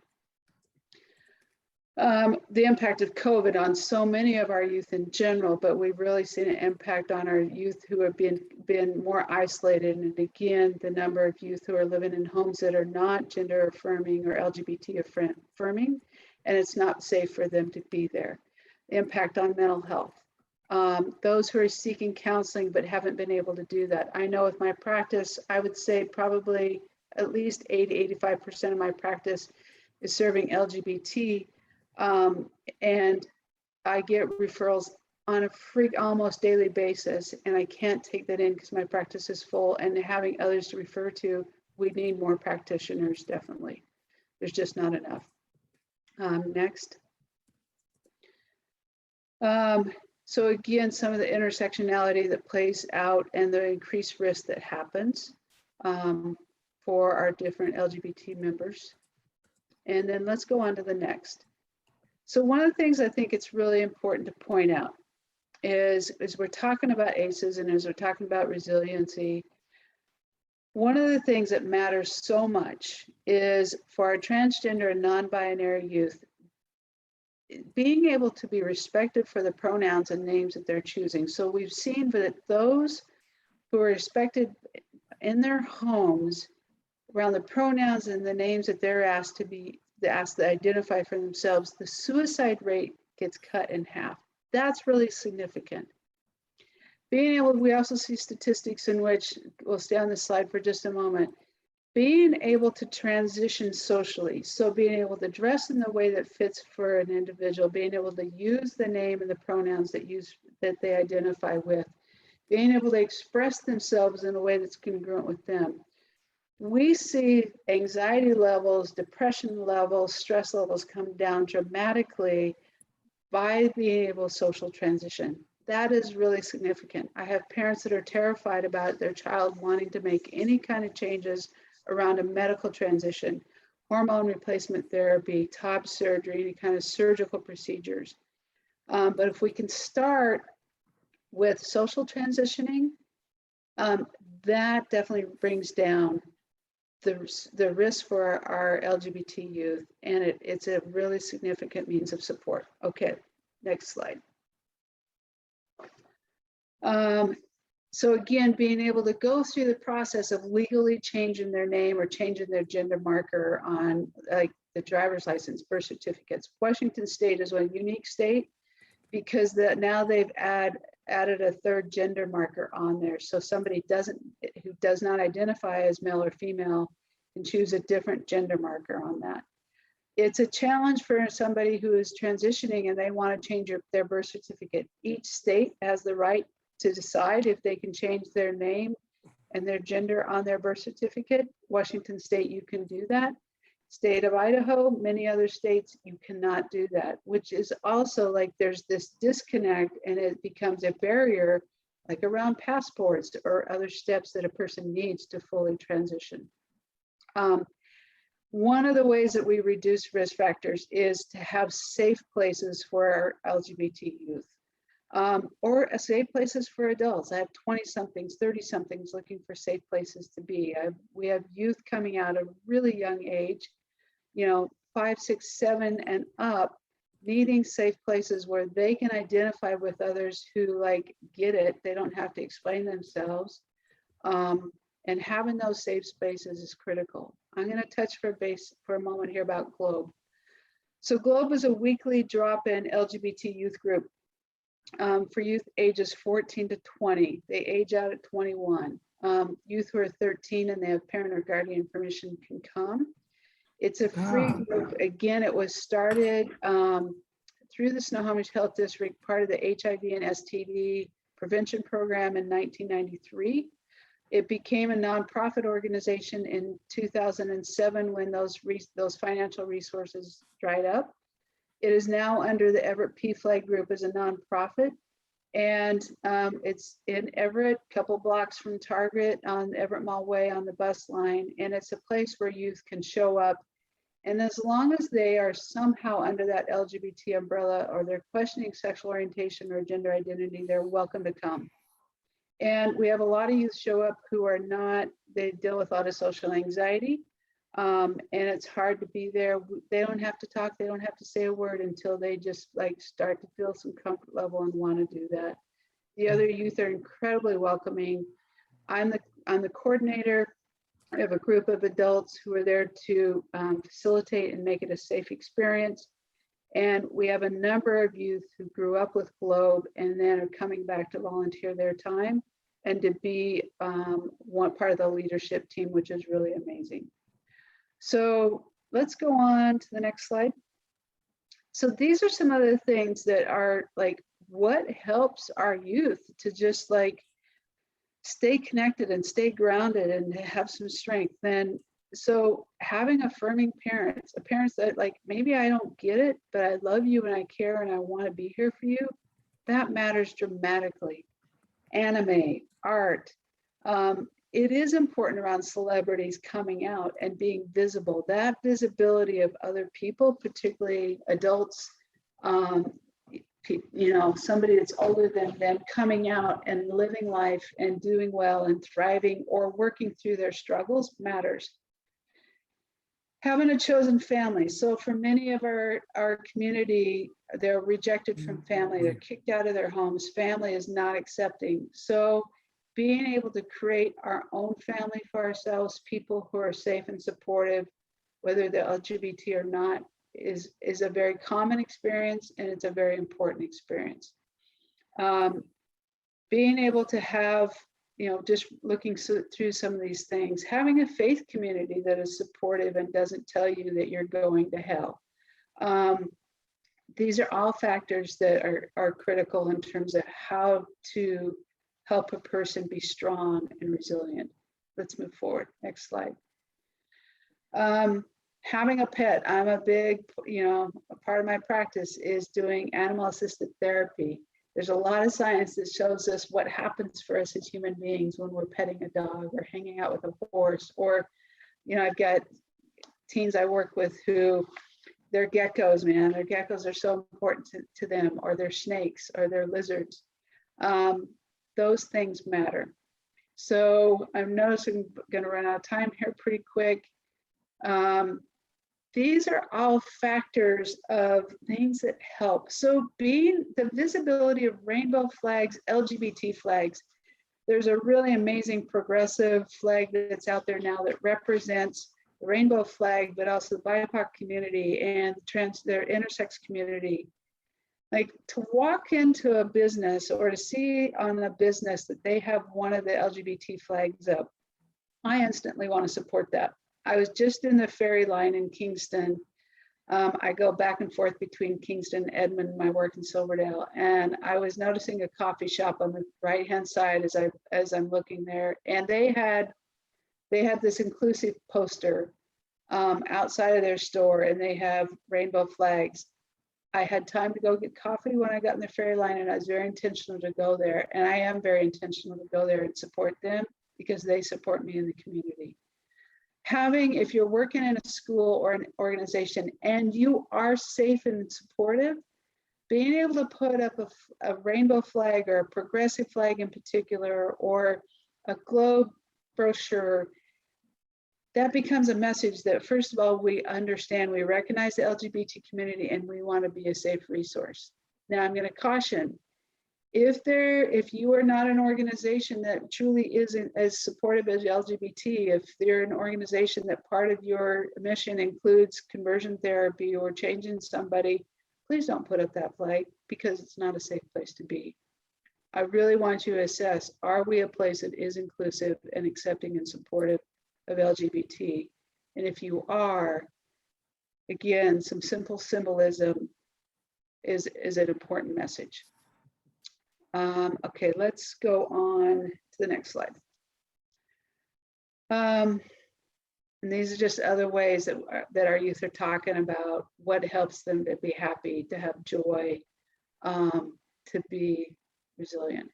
The impact of COVID on so many of our youth in general, but we've really seen an impact on our youth who have been more isolated. And again, the number of youth who are living in homes that are not gender affirming or LGBT affirming, and it's not safe for them to be there. The impact on mental health. Those who are seeking counseling but haven't been able to do that. I know with my practice, I would say probably at least 80–85% of my practice is serving LGBT. And I get referrals on a almost daily basis, and I can't take that in because my practice is full, and having others to refer to, we need more practitioners, definitely. There's just not enough. Next. So again, some of the intersectionality that plays out and the increased risk that happens for our different LGBT members. And then let's go on to the next. So one of the things I think it's really important to point out is we're talking about ACEs and as we're talking about resiliency, one of the things that matters so much is for our transgender and non-binary youth, being able to be respected for the pronouns and names that they're choosing. So we've seen that those who are respected in their homes around the pronouns and the names that they're asked to identify for themselves, the suicide rate gets cut in half. That's really significant. We also see statistics in which, we'll stay on this slide for just a moment, being able to transition socially. So being able to dress in the way that fits for an individual, being able to use the name and the pronouns that they identify with, being able to express themselves in a way that's congruent with them. We see anxiety levels, depression levels, stress levels come down dramatically by being able to social transition. That is really significant. I have parents that are terrified about their child wanting to make any kind of changes around a medical transition, hormone replacement therapy, top surgery, any kind of surgical procedures. But if we can start with social transitioning, that definitely brings down the risk for our LGBT youth, and it's a really significant means of support. Okay, next slide. So again, being able to go through the process of legally changing their name or changing their gender marker on like the driver's license, birth certificates. Washington State is a unique state because now they've added a third gender marker on there. So somebody who does not identify as male or female can choose a different gender marker on that. It's a challenge for somebody who is transitioning and they want to change their birth certificate. Each state has the right to decide if they can change their name and their gender on their birth certificate. Washington State, you can do that. State of Idaho, many other states, you cannot do that, which is also like there's this disconnect and it becomes a barrier like around passports or other steps that a person needs to fully transition. One of the ways that we reduce risk factors is to have safe places for our LGBT youth. Or safe places for adults. I have 20-somethings, 30-somethings looking for safe places to be. We have youth coming out at a really young age, 5, 6, 7 and up, needing safe places where they can identify with others who get it. They don't have to explain themselves. And having those safe spaces is critical. I'm going to touch for a moment here about GLOBE. So GLOBE is a weekly drop-in LGBT youth group. For youth ages 14 to 20. They age out at 21. Youth who are 13 and they have parent or guardian permission can come. It's a free group. Again, it was started through the Snohomish Health District, part of the HIV and STD prevention program in 1993. It became a nonprofit organization in 2007 when those financial resources dried up. It is now under the Everett PFLAG group as a nonprofit, And it's in Everett, couple blocks from Target on Everett Mall Way on the bus line. And it's a place where youth can show up. And as long as they are somehow under that LGBT umbrella or they're questioning sexual orientation or gender identity, they're welcome to come. And we have a lot of youth show up who are not, they deal with a lot of social anxiety. And it's hard to be there. They don't have to talk, they don't have to say a word until they just like start to feel some comfort level and want to do that. The other youth are incredibly welcoming. I'm the coordinator. I have a group of adults who are there to facilitate and make it a safe experience. And we have a number of youth who grew up with Globe and then are coming back to volunteer their time and to be one part of the leadership team, which is really amazing. So let's go on to the next slide. So these are some of the things that are like, what helps our youth to just like stay connected and stay grounded and have some strength. Then, so having affirming parents, parents that like, maybe I don't get it, but I love you and I care and I want to be here for you, that matters dramatically. Anime, art, it is important around celebrities coming out and being visible. That visibility of other people, particularly adults, you know, somebody that's older than them coming out and living life and doing well and thriving or working through their struggles matters. Having a chosen family. So for many of our community, they're rejected from family, they're kicked out of their homes, family is not accepting. So being able to create our own family for ourselves, people who are safe and supportive, whether they're LGBT or not, is a very common experience, and it's a very important experience. Being able to have, you know, just looking through some of these things, having a faith community that is supportive and doesn't tell you that you're going to hell. These are all factors that are critical in terms of how to help a person be strong and resilient. Let's move forward. Next slide. Having a pet, I'm a big, you know, a part of my practice is doing animal assisted therapy. There's a lot of science that shows us what happens for us as human beings when we're petting a dog or hanging out with a horse, or, you know, I've got teens I work with who, they're geckos, man, their geckos are so important to them, or they're snakes, or they're lizards. Those things matter. So I'm noticing I'm gonna run out of time here pretty quick. These are all factors of things that help. So being the visibility of rainbow flags, LGBT flags, there's a really amazing progressive flag that's out there now that represents the rainbow flag, but also the BIPOC community and their intersex community. Like to walk into a business or to see on a business that they have one of the LGBT flags up, I instantly want to support that. I was just in the ferry line in Kingston. I go back and forth between Kingston, Edmond, my work in Silverdale, and I was noticing a coffee shop on the right-hand side as I'm looking there, and they had this inclusive poster outside of their store, and they have rainbow flags. I had time to go get coffee when I got in the ferry line, and I was very intentional to go there, and I am very intentional to go there and support them because they support me in the community. If you're working in a school or an organization and you are safe and supportive, being able to put up a rainbow flag or a progressive flag in particular, or a globe brochure, that becomes a message that, first of all, we understand, we recognize the LGBT community, and we want to be a safe resource. Now, I'm going to caution, if you are not an organization that truly isn't as supportive as LGBT, if you're an organization that part of your mission includes conversion therapy or changing somebody, please don't put up that flag because it's not a safe place to be. I really want you to assess, are we a place that is inclusive and accepting and supportive of LGBT? And if you are, again, some simple symbolism is an important message. Okay, let's go on to the next slide. And these are just other ways that our youth are talking about what helps them to be happy, to have joy, to be resilient.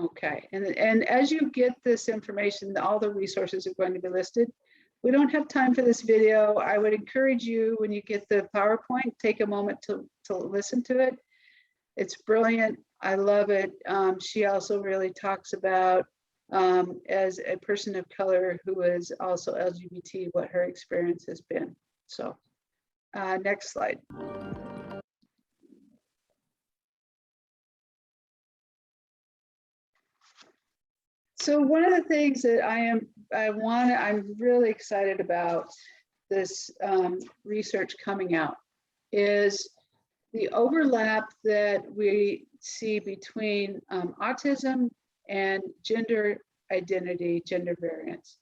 Okay, and as you get this information, all the resources are going to be listed. We don't have time for this video. I would encourage you, when you get the PowerPoint, take a moment to listen to it. It's brilliant. I love it. She also really talks about, as a person of color who is also LGBT, what her experience has been. So next slide. So one of the things that I'm really excited about this research coming out is the overlap that we see between autism and gender identity, gender variance.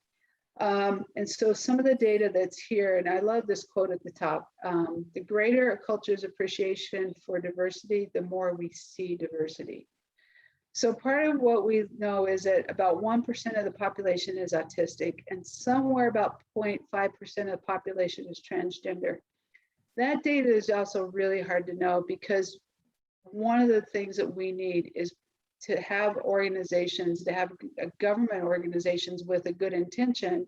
And so some of the data that's here, and I love this quote at the top, the greater a culture's appreciation for diversity, the more we see diversity. So part of what we know is that about 1% of the population is autistic, and somewhere about 0.5% of the population is transgender. That data is also really hard to know, because one of the things that we need is to have organizations, to have government organizations with a good intention,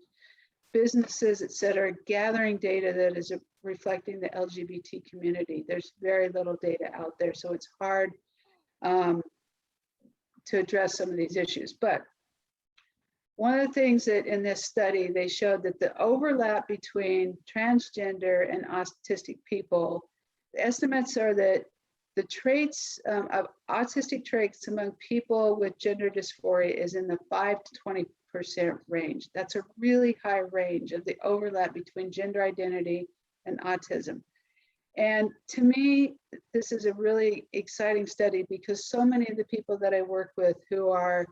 businesses, et cetera, gathering data that is reflecting the LGBT community. There's very little data out there, so it's hard to address some of these issues. But one of the things that in this study, they showed that the overlap between transgender and autistic people, the estimates are that the traits of autistic traits among people with gender dysphoria is in the 5 to 20% range. That's a really high range of the overlap between gender identity and autism. And to me, this is a really exciting study, because so many of the people that I work with who are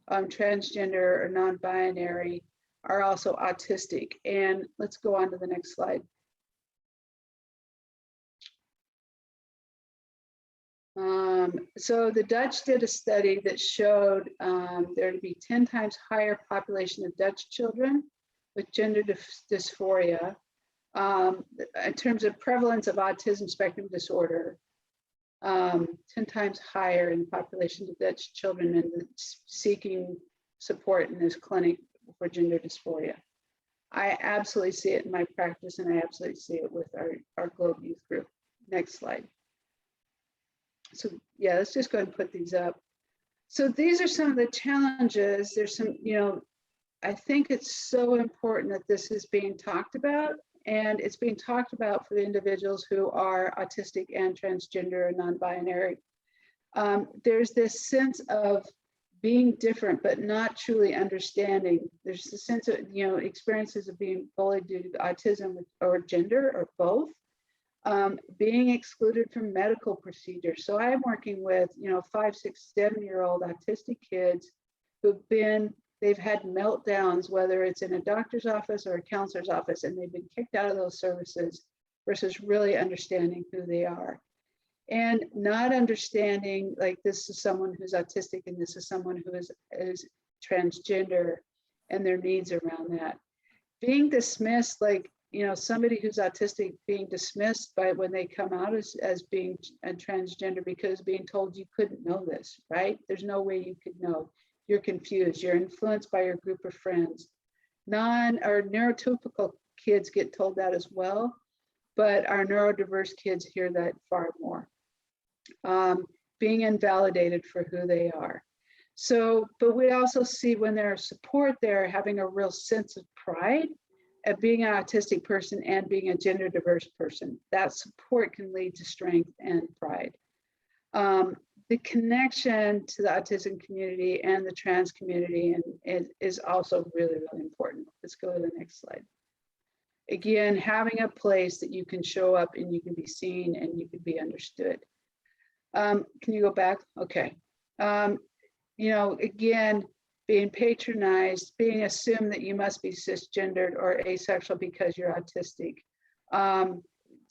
transgender or non-binary are also autistic. And let's go on to the next slide. So the Dutch did a study that showed there to be 10 times higher population of Dutch children with gender dysphoria in terms of prevalence of autism spectrum disorder, 10 times higher in the population of Dutch children and seeking support in this clinic for gender dysphoria. I absolutely see it in my practice, and I absolutely see it with our Globe Youth Group. Next slide. So yeah, let's just go ahead and put these up. So these are some of the challenges. There's some, I think it's so important that this is being talked about, and it's being talked about for the individuals who are autistic and transgender and non-binary. There's this sense of being different, but not truly understanding. There's the sense of, experiences of being bullied due to autism or gender or both. Being excluded from medical procedures. So I'm working with, 5, 6, 7-year-old autistic kids they've had meltdowns, whether it's in a doctor's office or a counselor's office, and they've been kicked out of those services versus really understanding who they are. And not understanding, like, this is someone who's autistic and this is someone who is transgender and their needs around that. Being dismissed, like, somebody who's autistic being dismissed by when they come out as being a transgender, because being told you couldn't know this, right? There's no way you could know. You're confused, you're influenced by your group of friends. Or neurotypical kids get told that as well, but our neurodiverse kids hear that far more. Being invalidated for who they are. So, but we also see when there's support there, having a real sense of pride at being an autistic person and being a gender diverse person. That support can lead to strength and pride. The connection to the autism community and the trans community is also really, really important. Let's go to the next slide. Again, having a place that you can show up and you can be seen and you can be understood. Can you go back? Okay. Again, being patronized, being assumed that you must be cisgendered or asexual because you're autistic.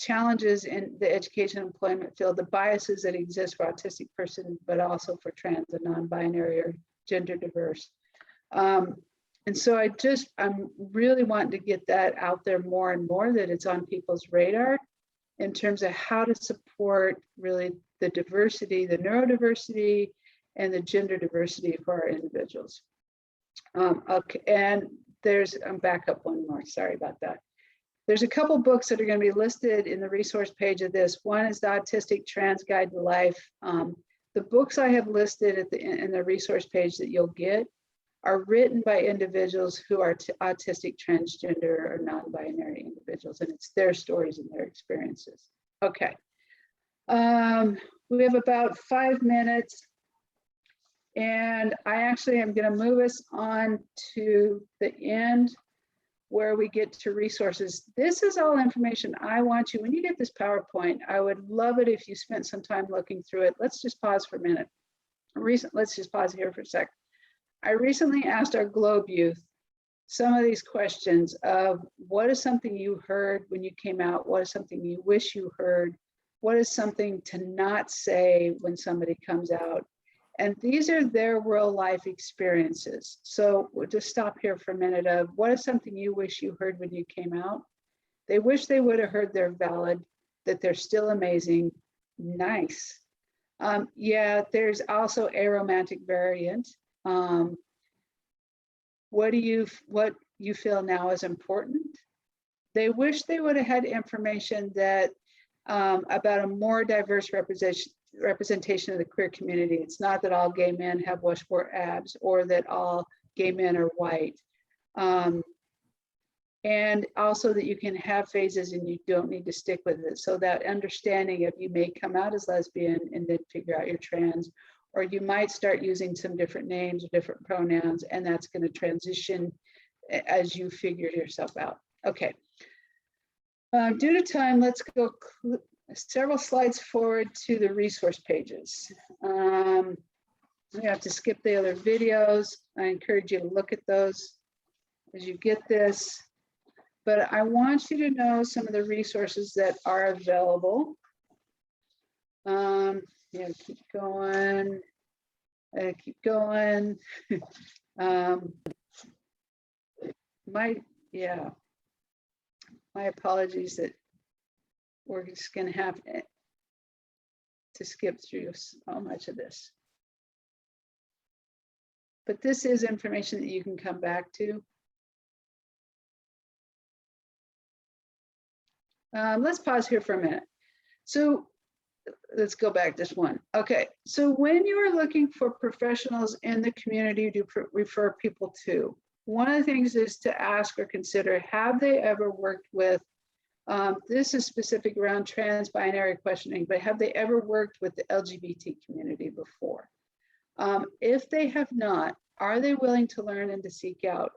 Challenges in the education and employment field, the biases that exist for autistic persons, but also for trans and non-binary or gender diverse. And so I'm really wanting to get that out there more and more, that it's on people's radar in terms of how to support really the diversity, the neurodiversity, and the gender diversity for our individuals. Okay, and I'm back up one more, sorry about that. There's a couple books that are going to be listed in the resource page of this. One is the Autistic Trans Guide to Life. The books I have listed in the resource page that you'll get are written by individuals who are autistic, transgender, or non-binary individuals, and it's their stories and their experiences. Okay. We have about 5 minutes, and I actually am going to move us on to the end where we get to resources. This is all information I want you, when you get this PowerPoint, I would love it if you spent some time looking through it. Let's just pause for a minute. Let's just pause here for a sec. I recently asked our Globe youth some of these questions of what is something you heard when you came out? What is something you wish you heard? What is something to not say when somebody comes out? And these are their real life experiences. So we'll just stop here for a minute of what is something you wish you heard when you came out? They wish they would have heard they're valid, that they're still amazing. Nice. Yeah, there's also a romantic variant. What you feel now is important. They wish they would have had information that about a more diverse representation of the queer community. It's not that all gay men have washboard abs or that all gay men are white. And also that you can have phases and you don't need to stick with it. So that understanding of you may come out as lesbian and then figure out you're trans, or you might start using some different names or different pronouns, and that's going to transition as you figure yourself out. Okay. Due to time, let's go several slides forward to the resource pages. We have to skip the other videos. I encourage you to look at those as you get this. But I want you to know some of the resources that are available. Yeah, keep going. Keep going. My apologies that we're just going to have to skip through so much of this. But this is information that you can come back to. Let's pause here for a minute. So let's go back just one. Okay, so when you are looking for professionals in the community to refer people to, one of the things is to ask or consider, have they ever worked with, this is specific around trans binary questioning, but have they ever worked with the LGBT community before? If they have not, are they willing to learn and to seek out?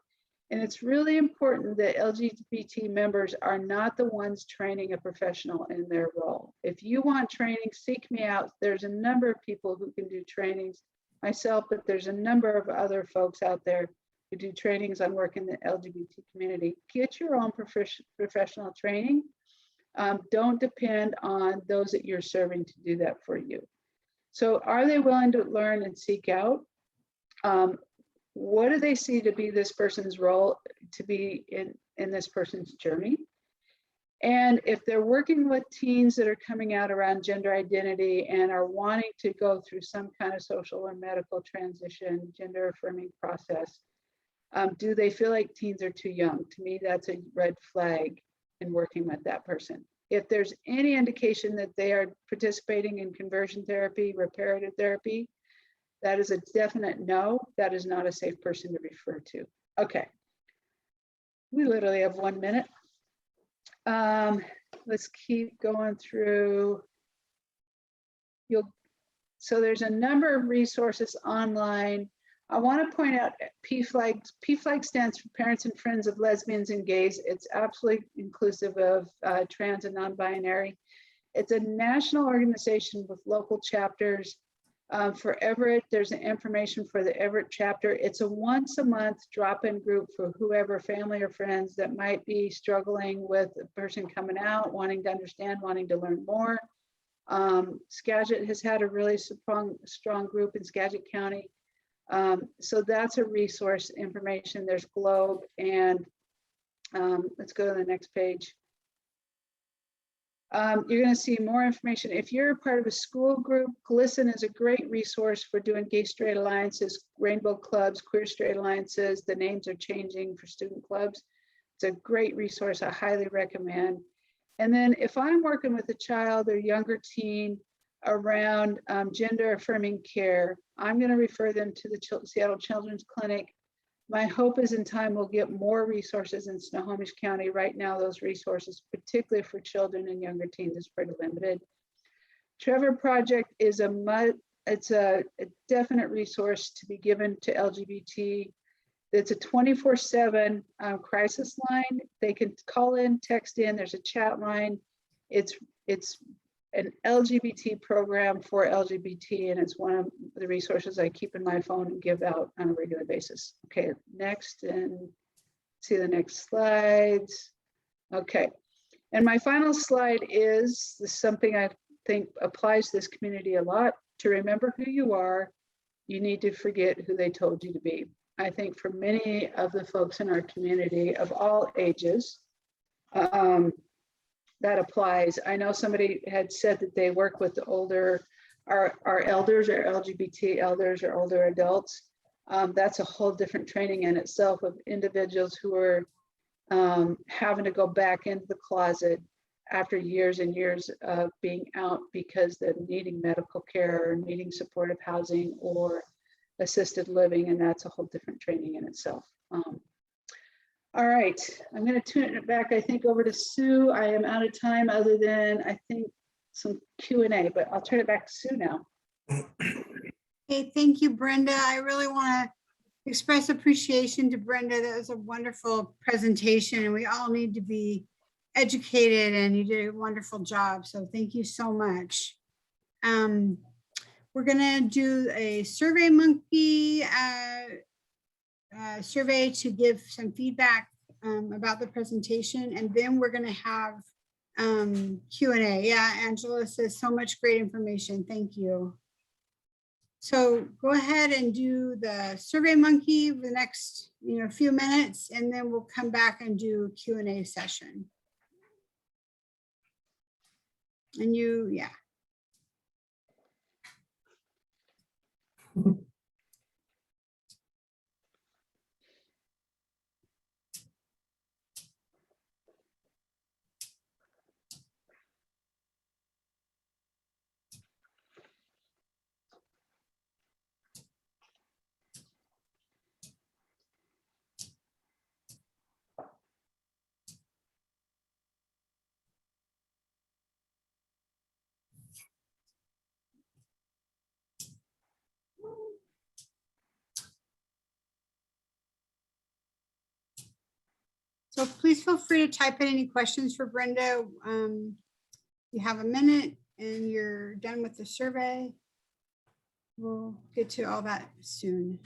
And it's really important that LGBT members are not the ones training a professional in their role. If you want training, seek me out. There's a number of people who can do trainings, myself, but there's a number of other folks out there who do trainings on work in the LGBT community. Get your own professional training. Don't depend on those that you're serving to do that for you. So are they willing to learn and seek out? What do they see to be this person's role, to be in this person's journey? And if they're working with teens that are coming out around gender identity and are wanting to go through some kind of social or medical transition, gender affirming process, do they feel like teens are too young? To me, that's a red flag in working with that person. If there's any indication that they are participating in conversion therapy, reparative therapy, that is a definite no. That is not a safe person to refer to. Okay. We literally have 1 minute. Let's keep going through. So there's a number of resources online. I want to point out PFLAG. PFLAG stands for Parents and Friends of Lesbians and Gays. It's absolutely inclusive of trans and non-binary. It's a national organization with local chapters. For Everett, there's an information for the Everett chapter. It's a once a month drop-in group for whoever, family or friends, that might be struggling with a person coming out, wanting to understand, wanting to learn more. Skagit has had a really strong group in Skagit County. So that's a resource information. There's Globe, and let's go to the next page. You're going to see more information. If you're a part of a school group, GLISTEN is a great resource for doing gay straight alliances, rainbow clubs, queer straight alliances. The names are changing for student clubs. It's a great resource. I highly recommend. And then if I'm working with a child or younger teen around gender affirming care, I'm going to refer them to the Seattle Children's Clinic. My hope is in time we'll get more resources in Snohomish County. Right now, those resources, particularly for children and younger teens, is pretty limited. Trevor Project is it's a definite resource to be given to LGBT. It's a 24/7 crisis line. They can call in, text in. There's a chat line. It's an LGBT program for LGBT, and it's one of the resources I keep in my phone and give out on a regular basis. Okay, next, and see the next slides. Okay, and my final slide is something I think applies to this community a lot. To remember who you are, you need to forget who they told you to be. I think for many of the folks in our community of all ages, that applies. I know somebody had said that they work with the older, our elders or LGBT elders or older adults. That's a whole different training in itself of individuals who are having to go back into the closet after years and years of being out because they're needing medical care or needing supportive housing or assisted living, and that's a whole different training in itself. All right, I'm going to turn it back, I think, over to Sue. I am out of time other than, I think, some Q&A, but I'll turn it back to Sue now. Hey, thank you, Brenda. I really want to express appreciation to Brenda. That was a wonderful presentation, and we all need to be educated, and you did a wonderful job. So thank you so much. We're going to do a Survey Monkey survey to give some feedback about the presentation, and then we're going to have Q&A. Yeah, Angela says so much great information. Thank you. So go ahead and do the Survey Monkey for the next few minutes, and then we'll come back and do Q&A session. And yeah. So please feel free to type in any questions for Brenda. You have a minute and you're done with the survey. We'll get to all that soon.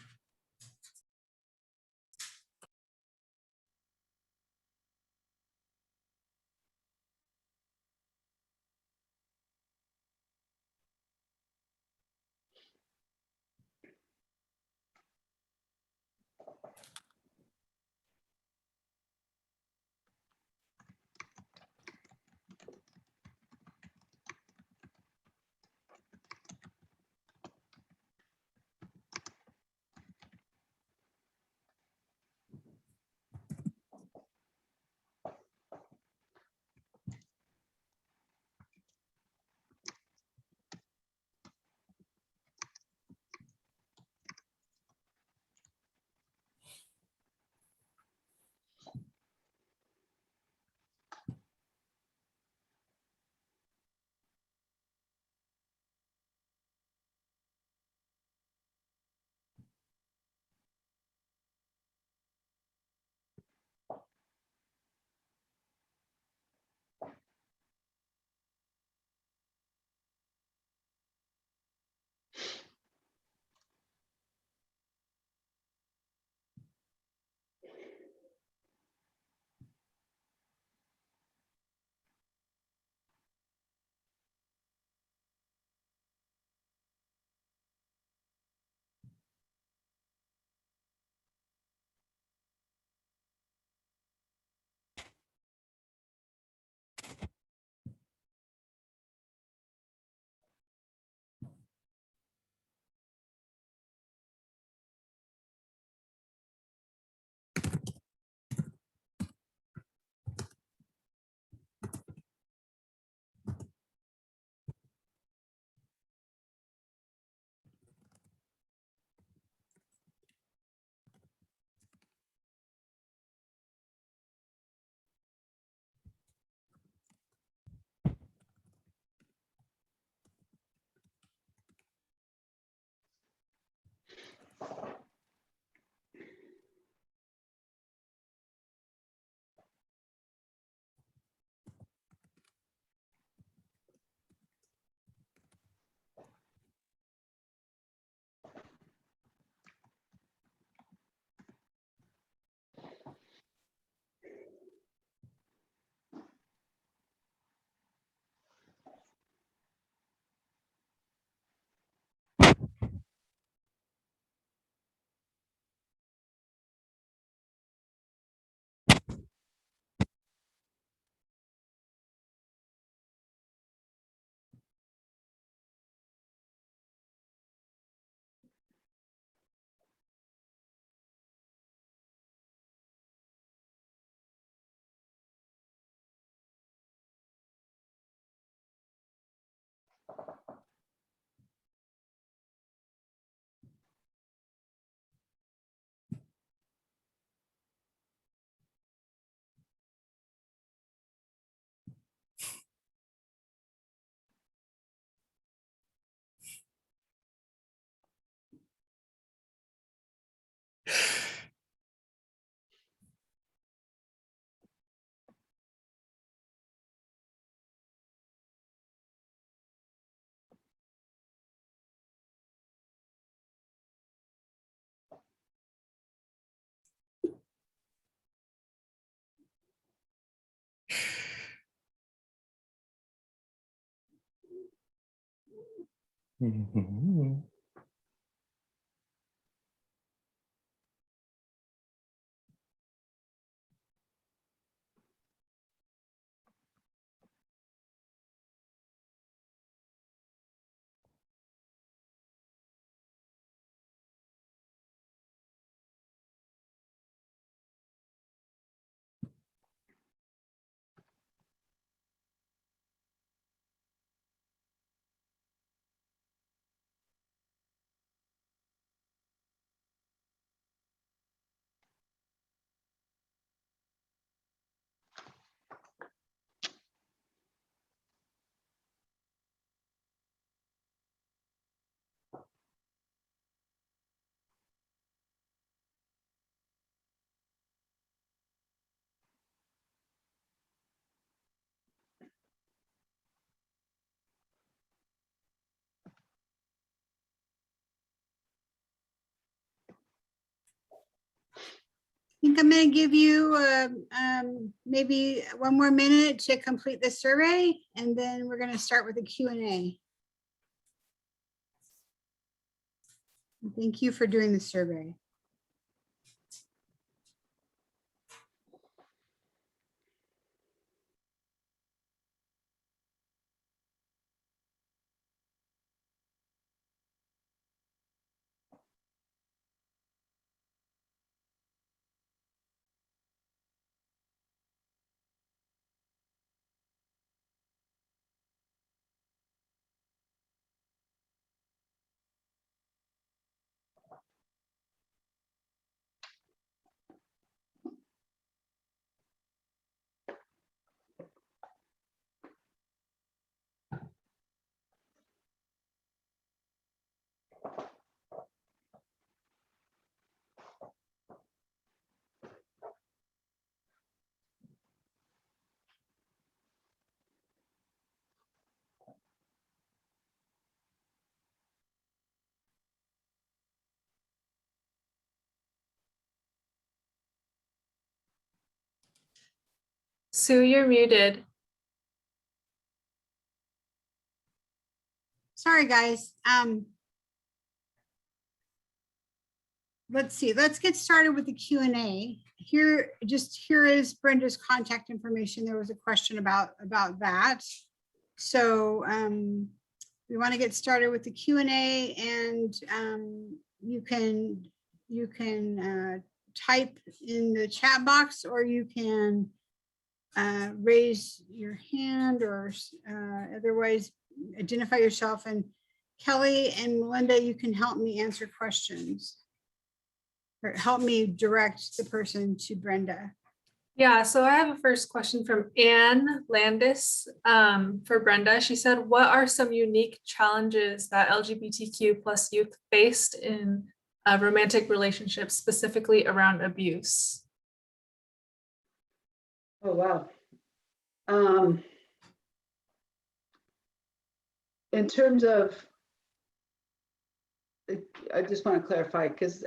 Mhm. I think I'm going to give you maybe one more minute to complete the survey, and then we're going to start with the Q&A. Thank you for doing the survey. Sue, you're muted. Sorry, guys. Let's see. Let's get started with the Q&A. Here is Brenda's contact information. There was a question about that. So we want to get started with the Q&A, and you can type in the chat box, or you can raise your hand, or otherwise identify yourself. And Kelly and Melinda, you can help me answer questions, or help me direct the person to Brenda. Yeah, so I have a first question from Anne Landis for Brenda. She said, what are some unique challenges that LGBTQ plus youth faced in romantic relationships, specifically around abuse? Oh, wow. In terms of, I just want to clarify, because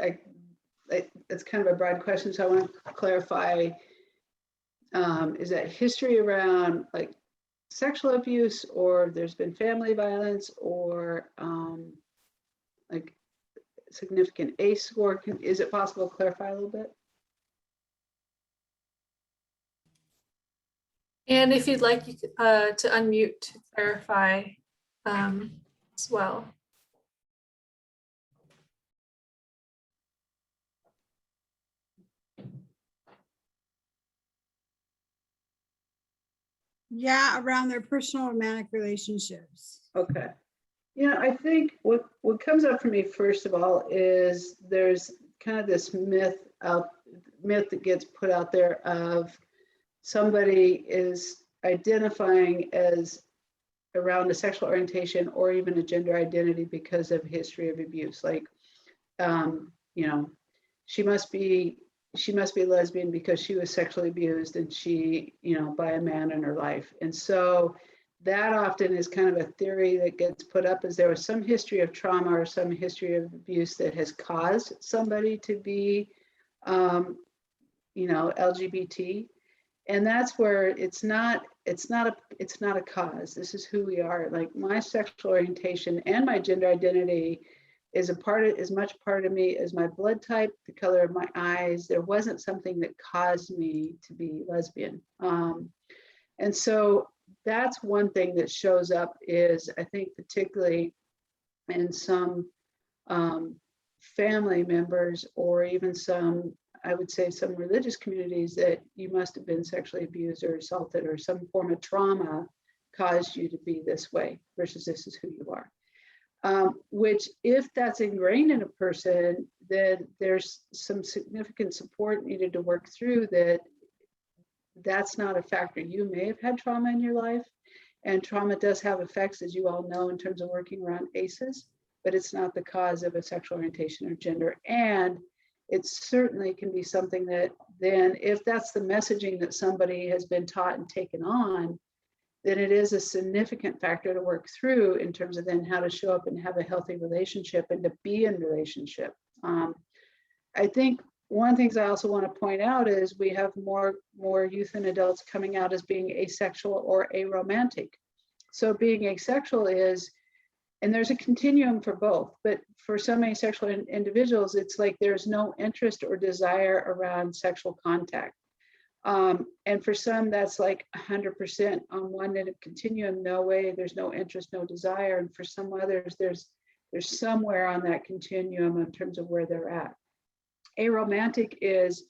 it's kind of a broad question, so I want to clarify, is that history around like sexual abuse, or there's been family violence, or like significant ACE score? Is it possible to clarify a little bit? And if you'd like to unmute to clarify as well. Yeah, around their personal romantic relationships. Okay. Yeah, I think what comes up for me, first of all, is there's kind of this myth that gets put out there of somebody is identifying as around a sexual orientation or even a gender identity because of history of abuse. Like, you know, she must be lesbian because she was sexually abused, and she, you know, by a man in her life. And so that often is kind of a theory that gets put up, as there was some history of trauma or some history of abuse that has caused somebody to be, you know, LGBT. And that's where it's not a cause. This is who we are. Like my sexual orientation and my gender identity is as much part of me as my blood type, the color of my eyes. There wasn't something that caused me to be lesbian. And so that's one thing that shows up is, I think, particularly in some family members, or even some, I would say some religious communities, that you must have been sexually abused or assaulted, or some form of trauma caused you to be this way, versus this is who you are. Which, if that's ingrained in a person, then there's some significant support needed to work through that. That's not a factor. You may have had trauma in your life, and trauma does have effects, as you all know, in terms of working around ACEs, but it's not the cause of a sexual orientation or gender. And it certainly can be something that then, if that's the messaging that somebody has been taught and taken on, then it is a significant factor to work through in terms of then how to show up and have a healthy relationship and to be in relationship. I think one of the things I also want to point out is we have more youth and adults coming out as being asexual or aromantic. So being asexual is, and there's a continuum for both, but for some asexual individuals, it's like there's no interest or desire around sexual contact. And for some, that's like 100% on one end of continuum, no way, there's no interest, no desire. And for some others, there's somewhere on that continuum in terms of where they're at. Aromantic is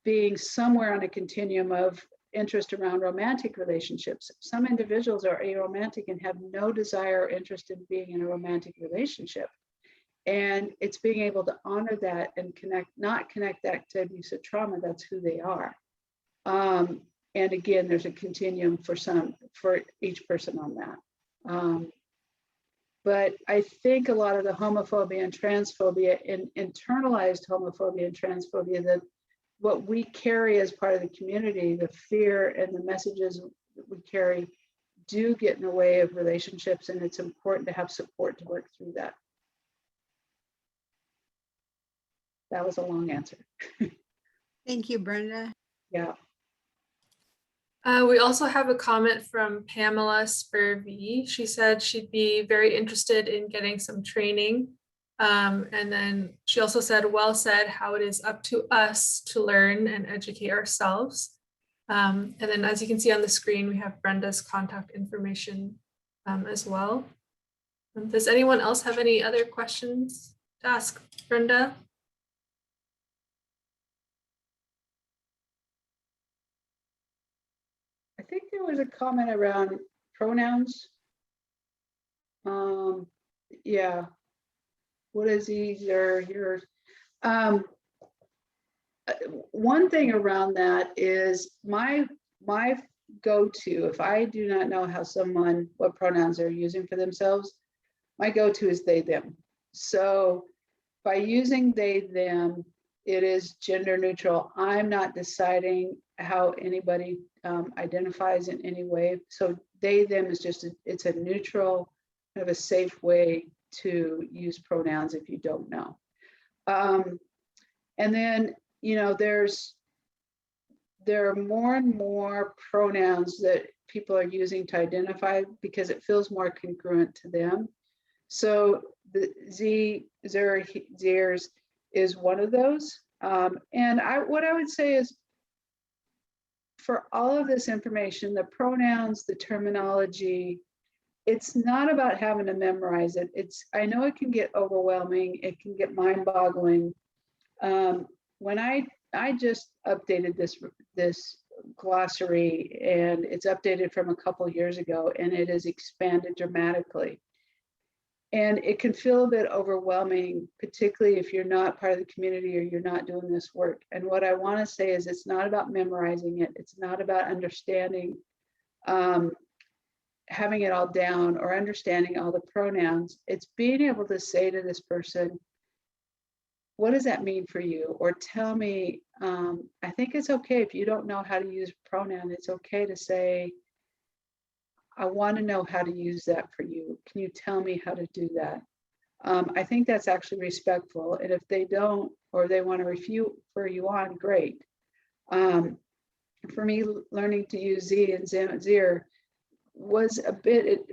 being somewhere on a continuum of interest around romantic relationships. Some individuals are aromantic and have no desire or interest in being in a romantic relationship. And it's being able to honor that and not connect that to abuse or trauma. That's who they are. And again, there's a continuum for each person on that. But I think a lot of the homophobia and transphobia, and internalized homophobia and transphobia, that what we carry as part of the community, the fear and the messages that we carry, do get in the way of relationships, and it's important to have support to work through that. That was a long answer. Thank you, Brenda. Yeah. We also have a comment from Pamela Spurvey. She said she'd be very interested in getting some training. And then she also said, well said, how it is up to us to learn and educate ourselves. And then, as you can see on the screen, we have Brenda's contact information as well. Does anyone else have any other questions to ask Brenda? I think there was a comment around pronouns. Yeah. What is easier here? One thing around that is my go-to, if I do not know what pronouns they're using for themselves, my go-to is they, them. So by using they, them, it is gender neutral. I'm not deciding how anybody identifies in any way. So they, them is just, it's a neutral, kind of a safe way to use pronouns if you don't know. And then, you know, there are more and more pronouns that people are using to identify because it feels more congruent to them. So the theirs is one of those. And what I would say is, for all of this information, the pronouns, the terminology, it's not about having to memorize it. I know it can get overwhelming. It can get mind-boggling. When I just updated this glossary, and it's updated from a couple of years ago, and it has expanded dramatically. And it can feel a bit overwhelming, particularly if you're not part of the community or you're not doing this work. And what I want to say is, it's not about memorizing it. It's not about understanding, having it all down or understanding all the pronouns. It's being able to say to this person, what does that mean for you? Or tell me, I think it's okay if you don't know how to use pronoun, it's okay to say, I want to know how to use that for you. Can you tell me how to do that? I think that's actually respectful. And if they don't, or they want to refer you on, great. for me, learning to use Z and Zir was a bit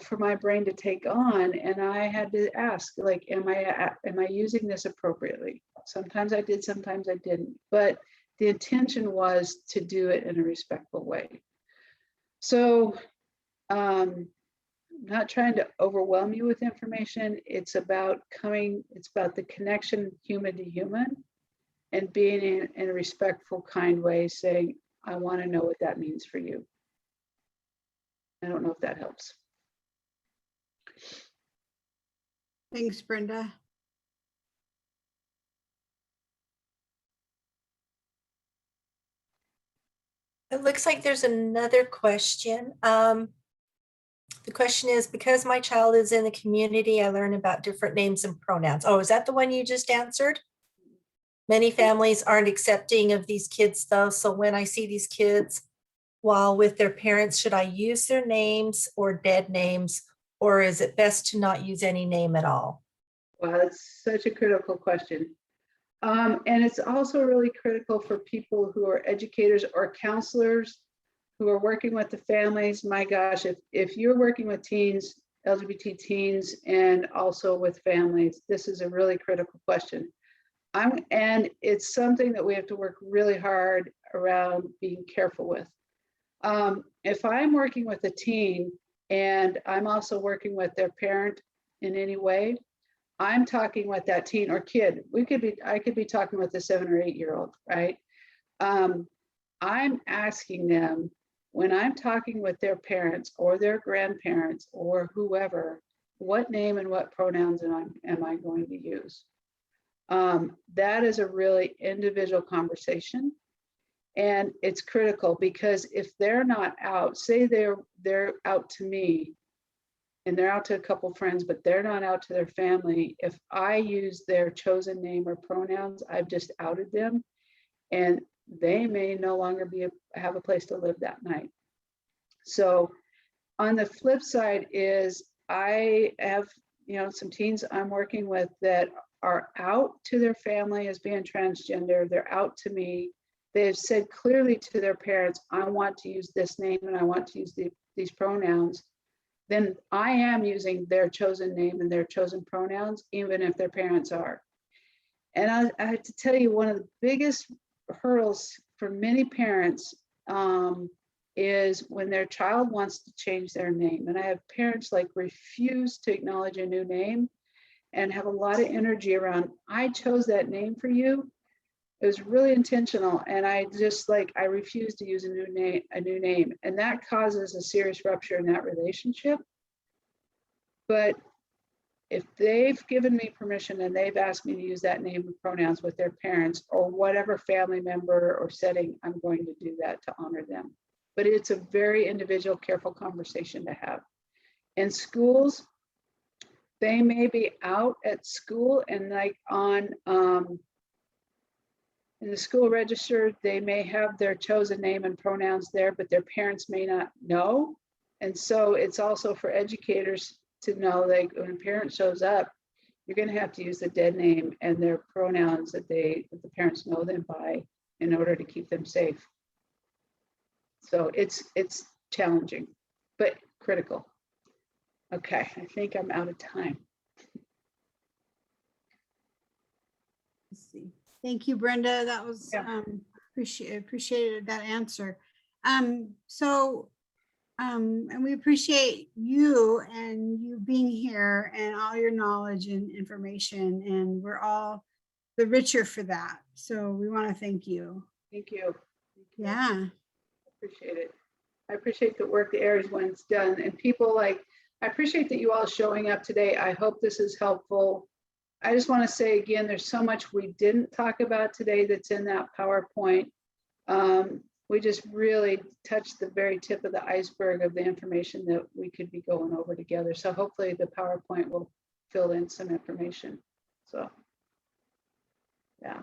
for my brain to take on, and I had to ask, like, am I using this appropriately? Sometimes I did, sometimes I didn't, but the intention was to do it in a respectful way. So not trying to overwhelm you with information. It's about the connection human to human, and being in a respectful, kind way, saying, I want to know what that means for you. I don't know if that helps. Thanks, Brenda. It looks like there's another question. The question is, because my child is in the community, I learn about different names and pronouns. Oh, is that the one you just answered? Many families aren't accepting of these kids though. So when I see these kids while with their parents, should I use their names or dead names, or is it best to not use any name at all? Wow, that's such a critical question. And it's also really critical for people who are educators or counselors who are working with the families. My gosh, if you're working with teens, LGBT teens, and also with families, this is a really critical question. And it's something that we have to work really hard around being careful with. If I'm working with a teen and I'm also working with their parent in any way, I'm talking with that teen or kid. I could be talking with a 7 or 8 year old, right? I'm asking them, when I'm talking with their parents or their grandparents or whoever, what name and what pronouns am I going to use? That is a really individual conversation. And it's critical, because if they're not out, say they're out to me and they're out to a couple friends, but they're not out to their family, if I use their chosen name or pronouns, I've just outed them, and they may no longer have a place to live that night. So on the flip side is, I have some teens I'm working with that are out to their family as being transgender. They're out to me. They've said clearly to their parents, I want to use this name and I want to use these pronouns. Then I am using their chosen name and their chosen pronouns, even if their parents are. And I have to tell you, one of the biggest hurdles for many parents is when their child wants to change their name. And I have parents like refuse to acknowledge a new name and have a lot of energy around, I chose that name for you. It was really intentional. And I refuse to use a new name. And that causes a serious rupture in that relationship. But if they've given me permission and they've asked me to use that name and pronouns with their parents or whatever family member or setting, I'm going to do that to honor them. But it's a very individual, careful conversation to have. In schools, they may be out at school and like in the school register, they may have their chosen name and pronouns there, but their parents may not know. And so it's also for educators to know, like, when a parent shows up, you're going to have to use the dead name and their pronouns that the parents know them by in order to keep them safe. So it's challenging, but critical. Okay, I think I'm out of time. Let's see. Thank you, Brenda. That was appreciated that answer. And we appreciate you and you being here and all your knowledge and information, and we're all the richer for that. So we want to thank you. Thank you. Yeah. Appreciate it. I appreciate the work the Aries one's done, and people I appreciate that you all showing up today. I hope this is helpful. I just want to say again, there's so much we didn't talk about today that's in that PowerPoint. We just really touched the very tip of the iceberg of the information that we could be going over together. So hopefully the PowerPoint will fill in some information. So, yeah.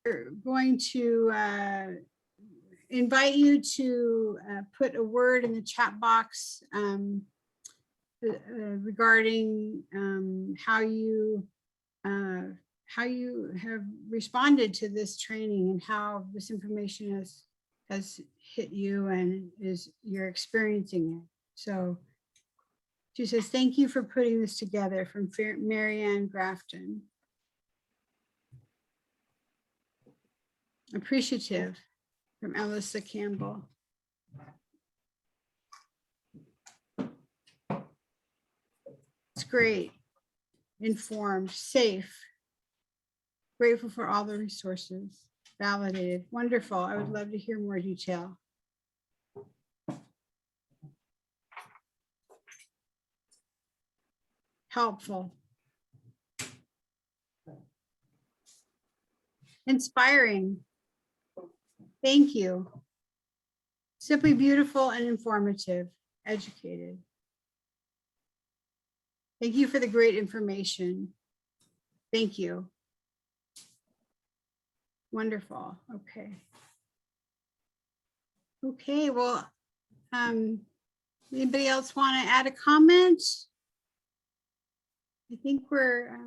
We're going to invite you to put a word in the chat box regarding how you how you have responded to this training and how this information has hit you and you're experiencing it. So she says, thank you for putting this together, from Marianne Grafton. Appreciative, from Alyssa Campbell. It's great. Informed, safe. Grateful for all the resources. Validated. Wonderful. I would love to hear more detail. Helpful. Inspiring. Thank you. Simply beautiful and informative. Educated. Thank you for the great information. Thank you. Wonderful. Okay. Okay, well, anybody else want to add a comment? I think we're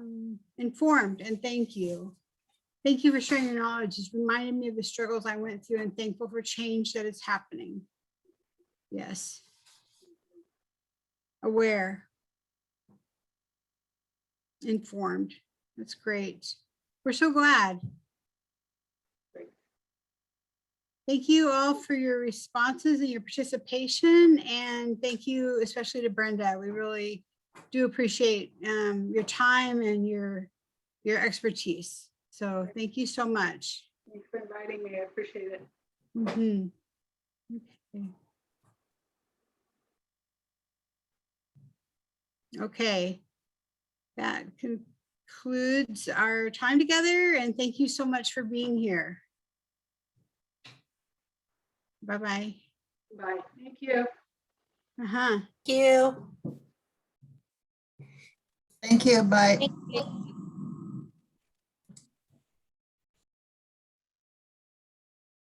informed, and thank you. Thank you for sharing your knowledge. It's reminded me of the struggles I went through, and thankful for change that is happening. Yes. Aware. Informed. That's great. We're so glad. Thank you all for your responses and your participation, and thank you especially to Brenda. We really do appreciate your time and your expertise. So thank you so much. Thanks for inviting me. I appreciate it. Mm-hmm. Okay. That concludes our time together, and thank you so much for being here. Bye-bye. Bye. Thank you. Uh-huh. Thank you. Thank you. Bye. Thank you.